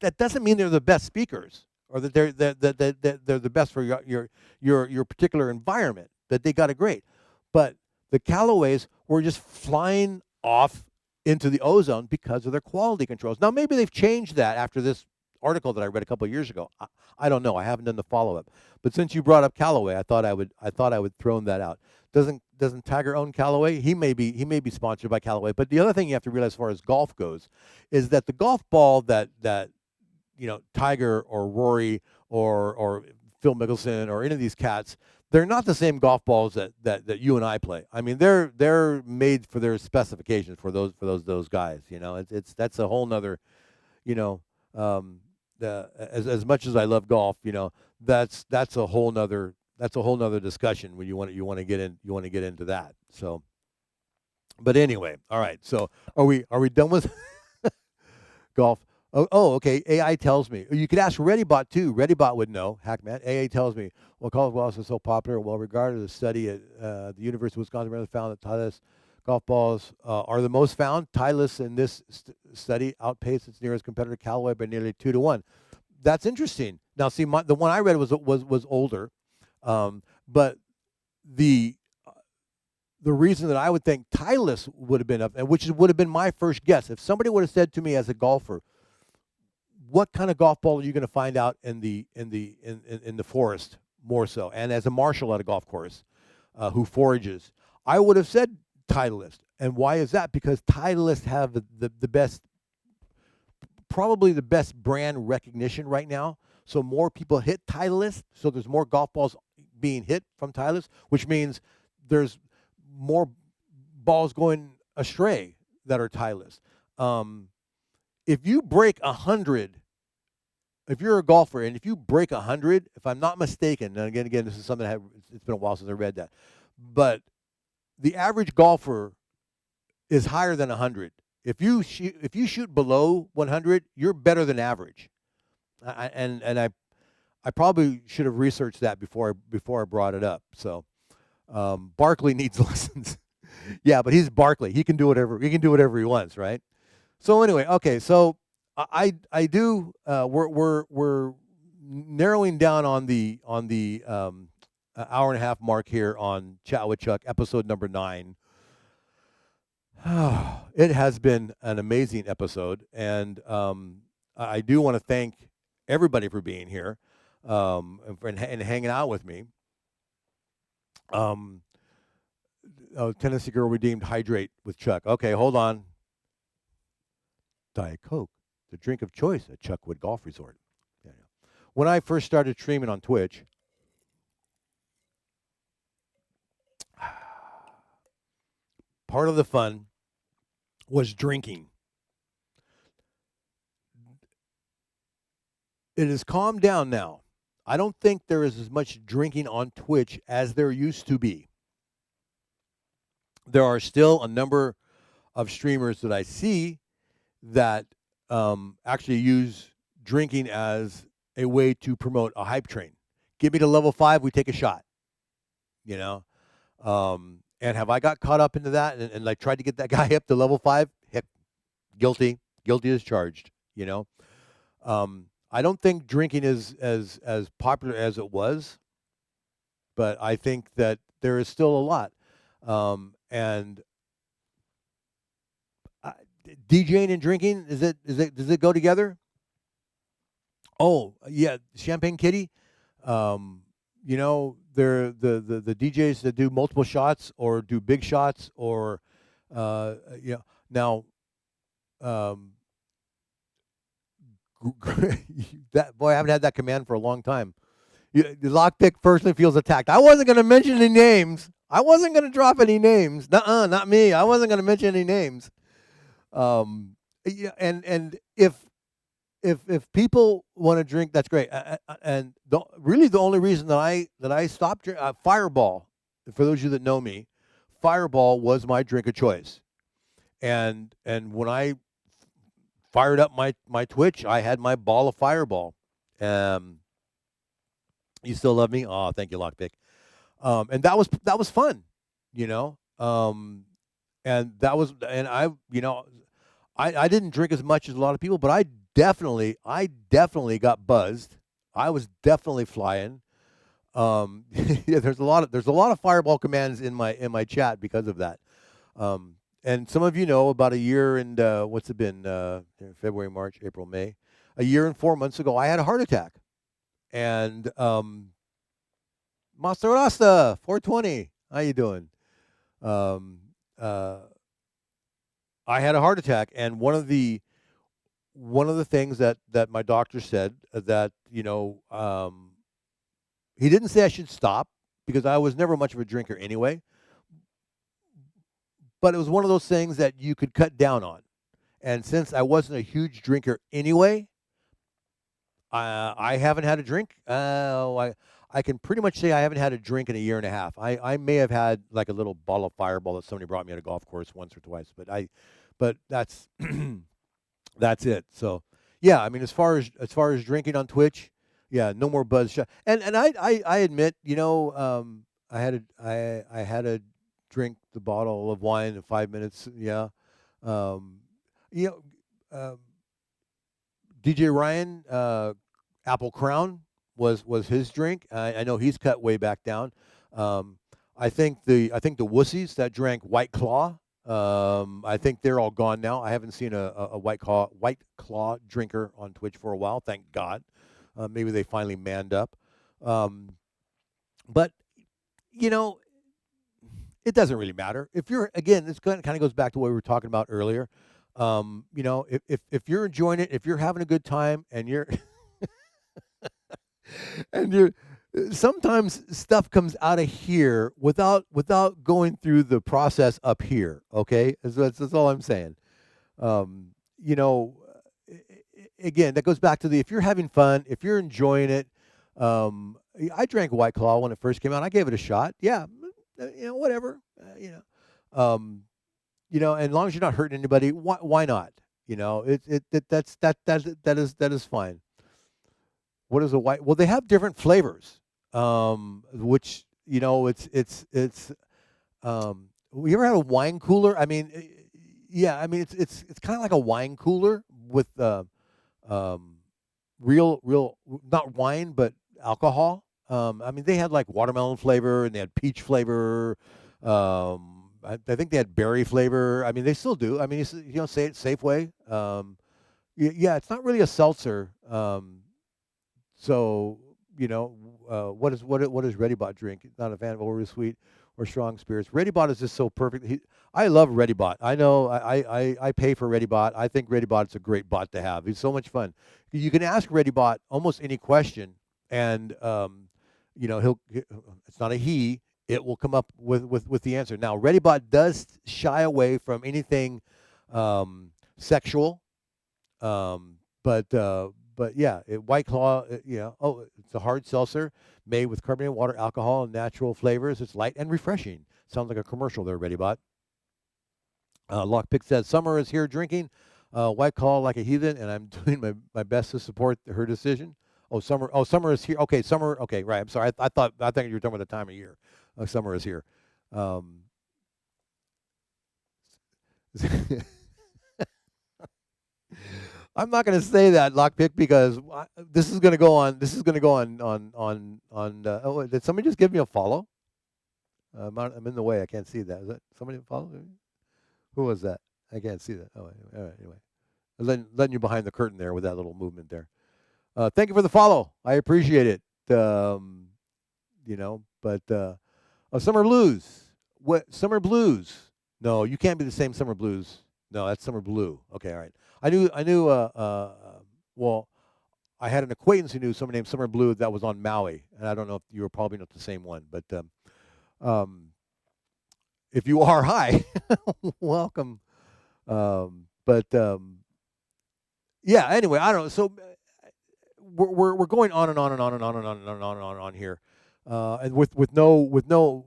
That doesn't mean they're the best speakers, or that they're the best for your particular environment. That they got it great, but the Callaways were just flying off into the ozone because of their quality controls. Now maybe they've changed that after this article that I read a couple of years ago. I don't know. I haven't done the follow up. But since you brought up Callaway, I thought I would throw that out. Doesn't Tiger own Callaway? He may be sponsored by Callaway. But the other thing you have to realize as far as golf goes is that the golf ball that Tiger or Rory or Phil Mickelson or any of these cats, they're not the same golf balls that you and I play. I mean, they're made for their specifications for those guys. That's a whole nother, as much as I love golf, that's a whole nother discussion when you want to get into that. So, but anyway, all right. So are we done with golf? Okay. AI tells me. You could ask ReadyBot too. ReadyBot would know. Hackman. AA tells me, golf balls are so popular, well regarded. A study at the University of Wisconsin found that Titleist golf balls are the most found. Titleist in this study outpaced its nearest competitor Callaway by nearly 2-1. That's interesting. Now, see, the one I read was older, but the reason that I would think Titleist would have been up, and which would have been my first guess, if somebody would have said to me as a golfer, what kind of golf ball are you going to find out in the forest more so, and as a marshal at a golf course who forages, I would have said Titleist. And why is that? Because Titleist have the best, probably the best brand recognition right now. So more people hit Titleist, so there's more golf balls being hit from Titleist, which means there's more balls going astray that are Titleist. If you break 100, if you're a golfer and if you break 100, if I'm not mistaken, and again, this is something it's been a while since I read that, but the average golfer is higher than 100. If you shoot below 100, you're better than average. I probably should have researched that before I brought it up. So Barkley needs lessons. Yeah, but he's Barkley. He can do whatever he wants, right? So anyway, okay. So I do. We're narrowing down on the hour and a half mark here on Chat with Chuck, episode number 9. It has been an amazing episode, and I do want to thank everybody for being here and hanging out with me. Um, Tennessee Girl redeemed Hydrate with Chuck. Okay, hold on. Diet Coke, the drink of choice at Chuckwood Golf Resort. Yeah, yeah. When I first started streaming on Twitch, part of the fun was drinking. It has calmed down now. I don't think there is as much drinking on Twitch as there used to be. There are still a number of streamers that I see that actually use drinking as a way to promote a hype train. Give me to level 5, we take a shot. You know, and have I got caught up into that and like tried to get that guy up to level 5? Heck, guilty as charged. You know, I don't think drinking is as popular as it was, but I think that there is still a lot. And DJing and drinking, does it go together? Oh yeah, Champagne Kitty. You know, they're the DJs that do multiple shots or do big shots or you know now that boy, I haven't had that command for a long time. The lockpick personally feels attacked. I wasn't going to mention any names. I wasn't going to drop any names. Nuh-uh, not me. I wasn't going to mention any names. Yeah, and if people want to drink, that's great. And really, the only reason that I stopped drinking Fireball, for those of you that know me, Fireball was my drink of choice. And when I fired up my Twitch, I had my ball of Fireball. You still love me? Oh, thank you, Lockpick. And that was fun, you know. And I, you know, I didn't drink as much as a lot of people, but I definitely got buzzed. I was definitely flying. Yeah, there's a lot of Fireball commands in my chat because of that. And some of you know, about a year and what's it been? February, March, April, May. A year and 4 months ago, I had a heart attack. And Master Rasta 420, how you doing? I had a heart attack, and one of the things that my doctor said that, you know, he didn't say I should stop because I was never much of a drinker anyway. But it was one of those things that you could cut down on. And since I wasn't a huge drinker anyway, I haven't had a drink. I can pretty much say I haven't had a drink in a year and a half. I may have had like a little bottle of Fireball that somebody brought me at a golf course once or twice, but that's that's it. So yeah, I mean, as far as drinking on Twitch, yeah, no more buzz shot. And I admit, you know, I had to drink the bottle of wine in 5 minutes. Yeah, you know. DJ Ryan, Apple Crown was his drink. I know he's cut way back down. I think the wussies that drank White Claw, I think they're all gone now. I haven't seen a White Claw drinker on Twitch for a while. Thank God. Maybe they finally manned up. But you know, it doesn't really matter if you're. Again, this kind of goes back to what we were talking about earlier. You know, if you're enjoying it, if you're having a good time, and you're and you're sometimes stuff comes out of here without going through the process up here. Okay, that's all I'm saying. You know, again, that goes back to if you're having fun, if you're enjoying it. I drank White Claw when it first came out. I gave it a shot. Yeah, you know, whatever. You know, and as long as you're not hurting anybody, why not? You know, that is fine. What is a white? Well, they have different flavors, which, you know, it's. You ever had a wine cooler? I mean, yeah, I mean it's kind of like a wine cooler with real not wine but alcohol. I mean, they had like watermelon flavor and they had peach flavor. I think they had berry flavor. I mean, they still do. I mean, say it Safeway. Yeah, it's not really a seltzer. So what is Ready Bot drink? Not a fan of overly sweet or strong spirits. Ready Bot is just so perfect. I love Ready Bot. I know I pay for Ready Bot. I think Ready Bot is a great bot to have. He's so much fun. You can ask Ready Bot almost any question, and it's not a he. It will come up with the answer. Now, Ready Bot does shy away from anything sexual. But yeah, White Claw, it's a hard seltzer made with carbonated water, alcohol, and natural flavors. It's light and refreshing. Sounds like a commercial there, Ready Bot. Lockpick says, Summer is here drinking White Claw like a heathen, and I'm doing my best to support her decision. Summer is here. Okay, Summer. Okay, right. I'm sorry. I think you were talking about the time of year. Summer is here. I'm not going to say that, Lockpick, because this is going to go on. This is going to go on. Did somebody just give me a follow? I'm in the way. I can't see that. Is that somebody follow? Who was that? I can't see that. Oh, all right. Anyway, letting you behind the curtain there with that little movement there. Thank you for the follow. I appreciate it. Summer Blues. What Summer Blues? No, you can't be the same Summer Blues. No, that's Summer Blue. Okay, all right. I knew. Well, I had an acquaintance who knew someone named Summer Blue that was on Maui, and I don't know if you were probably not the same one, but if you are, hi, welcome. Yeah. Anyway, I don't know. So we're going on and on and on and on and on and on and on and on here, and with no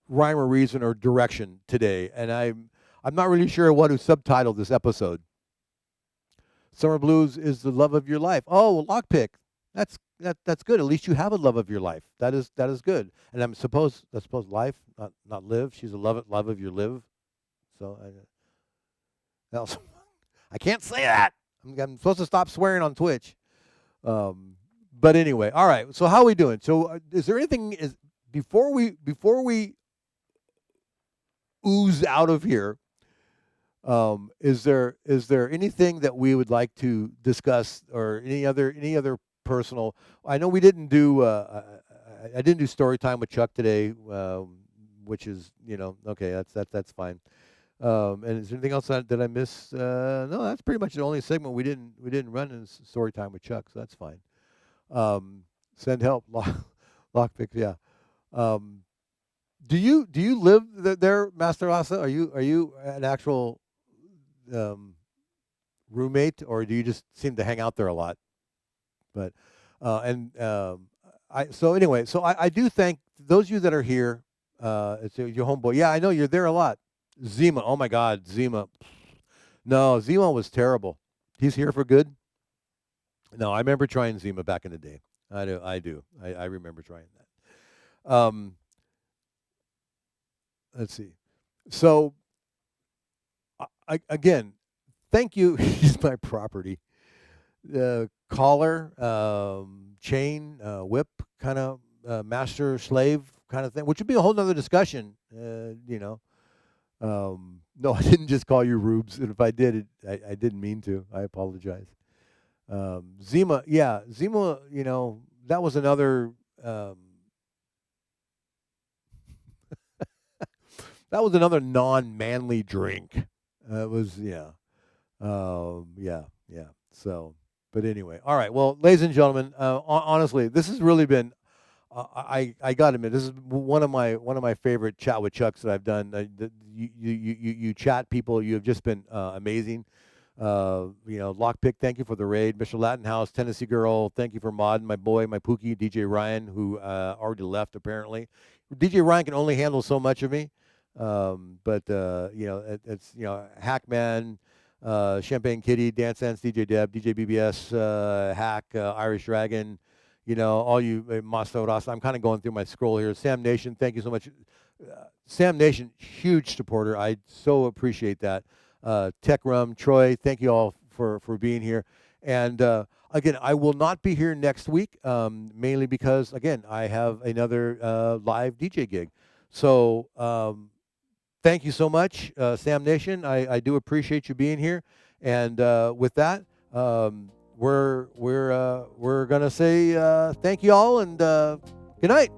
rhyme or reason or direction today, and I'm not really sure what to subtitle this episode. Summer Blues is the love of your life. Oh, Lockpick. That's good. At least you have a love of your life. That is good. And I suppose life, not live. She's a love of your live. So I can't say that. I'm supposed to stop swearing on Twitch. But anyway, all right. So how are we doing? So is there anything before we ooze out of here? Is there anything that we would like to discuss, or any other personal? I know we didn't do. I didn't do story time with Chuck today, which is okay. That's fine. And is there anything else that I missed? No, that's pretty much the only segment we didn't run in story time with Chuck, so that's fine. Send help, Lockpick. Yeah. Do you live there, Master Asa? Are you an actual roommate, or do you just seem to hang out there a lot? But I do thank those of you that are here. It's your homeboy. Yeah, I know you're there a lot. Zima, oh my God, Zima. No, Zima was terrible. He's here for good. No, I remember trying Zima back in the day. I do. I remember trying that. Let's see. So, again, thank you. He's my property. Collar, chain, whip, kind of master slave kind of thing, which would be a whole nother discussion. No, I didn't just call you rubes, and if I did, I didn't mean to. I apologize. Zima, yeah, Zima. That was another. That was another non-manly drink. It was, yeah. So, but anyway, all right. Well, ladies and gentlemen, honestly, this has really been. I got to admit, this is one of my favorite chat with Chucks that I've done. You chat people. You have just been amazing. Lockpick, thank you for the raid. MrLatinHouse, Tennessee Girl, thank you for modding. My boy, my Pookie, DJ Ryan, who already left apparently. DJ Ryan can only handle so much of me. But it's Hackman, Champagne Kitty, Dance Dance, DJ Deb, DJ BBS, Hack, Irish Dragon, all you Masto Rasa. I'm kind of going through my scroll here. Sam Nation, thank you so much. Sam Nation, huge supporter. I so appreciate that. Tech Rum, Troy, thank you all for being here. And again, I will not be here next week, mainly because again I have another live DJ gig. So thank you so much, Sam Nation. I do appreciate you being here. And with that, we're gonna say thank you all and good night.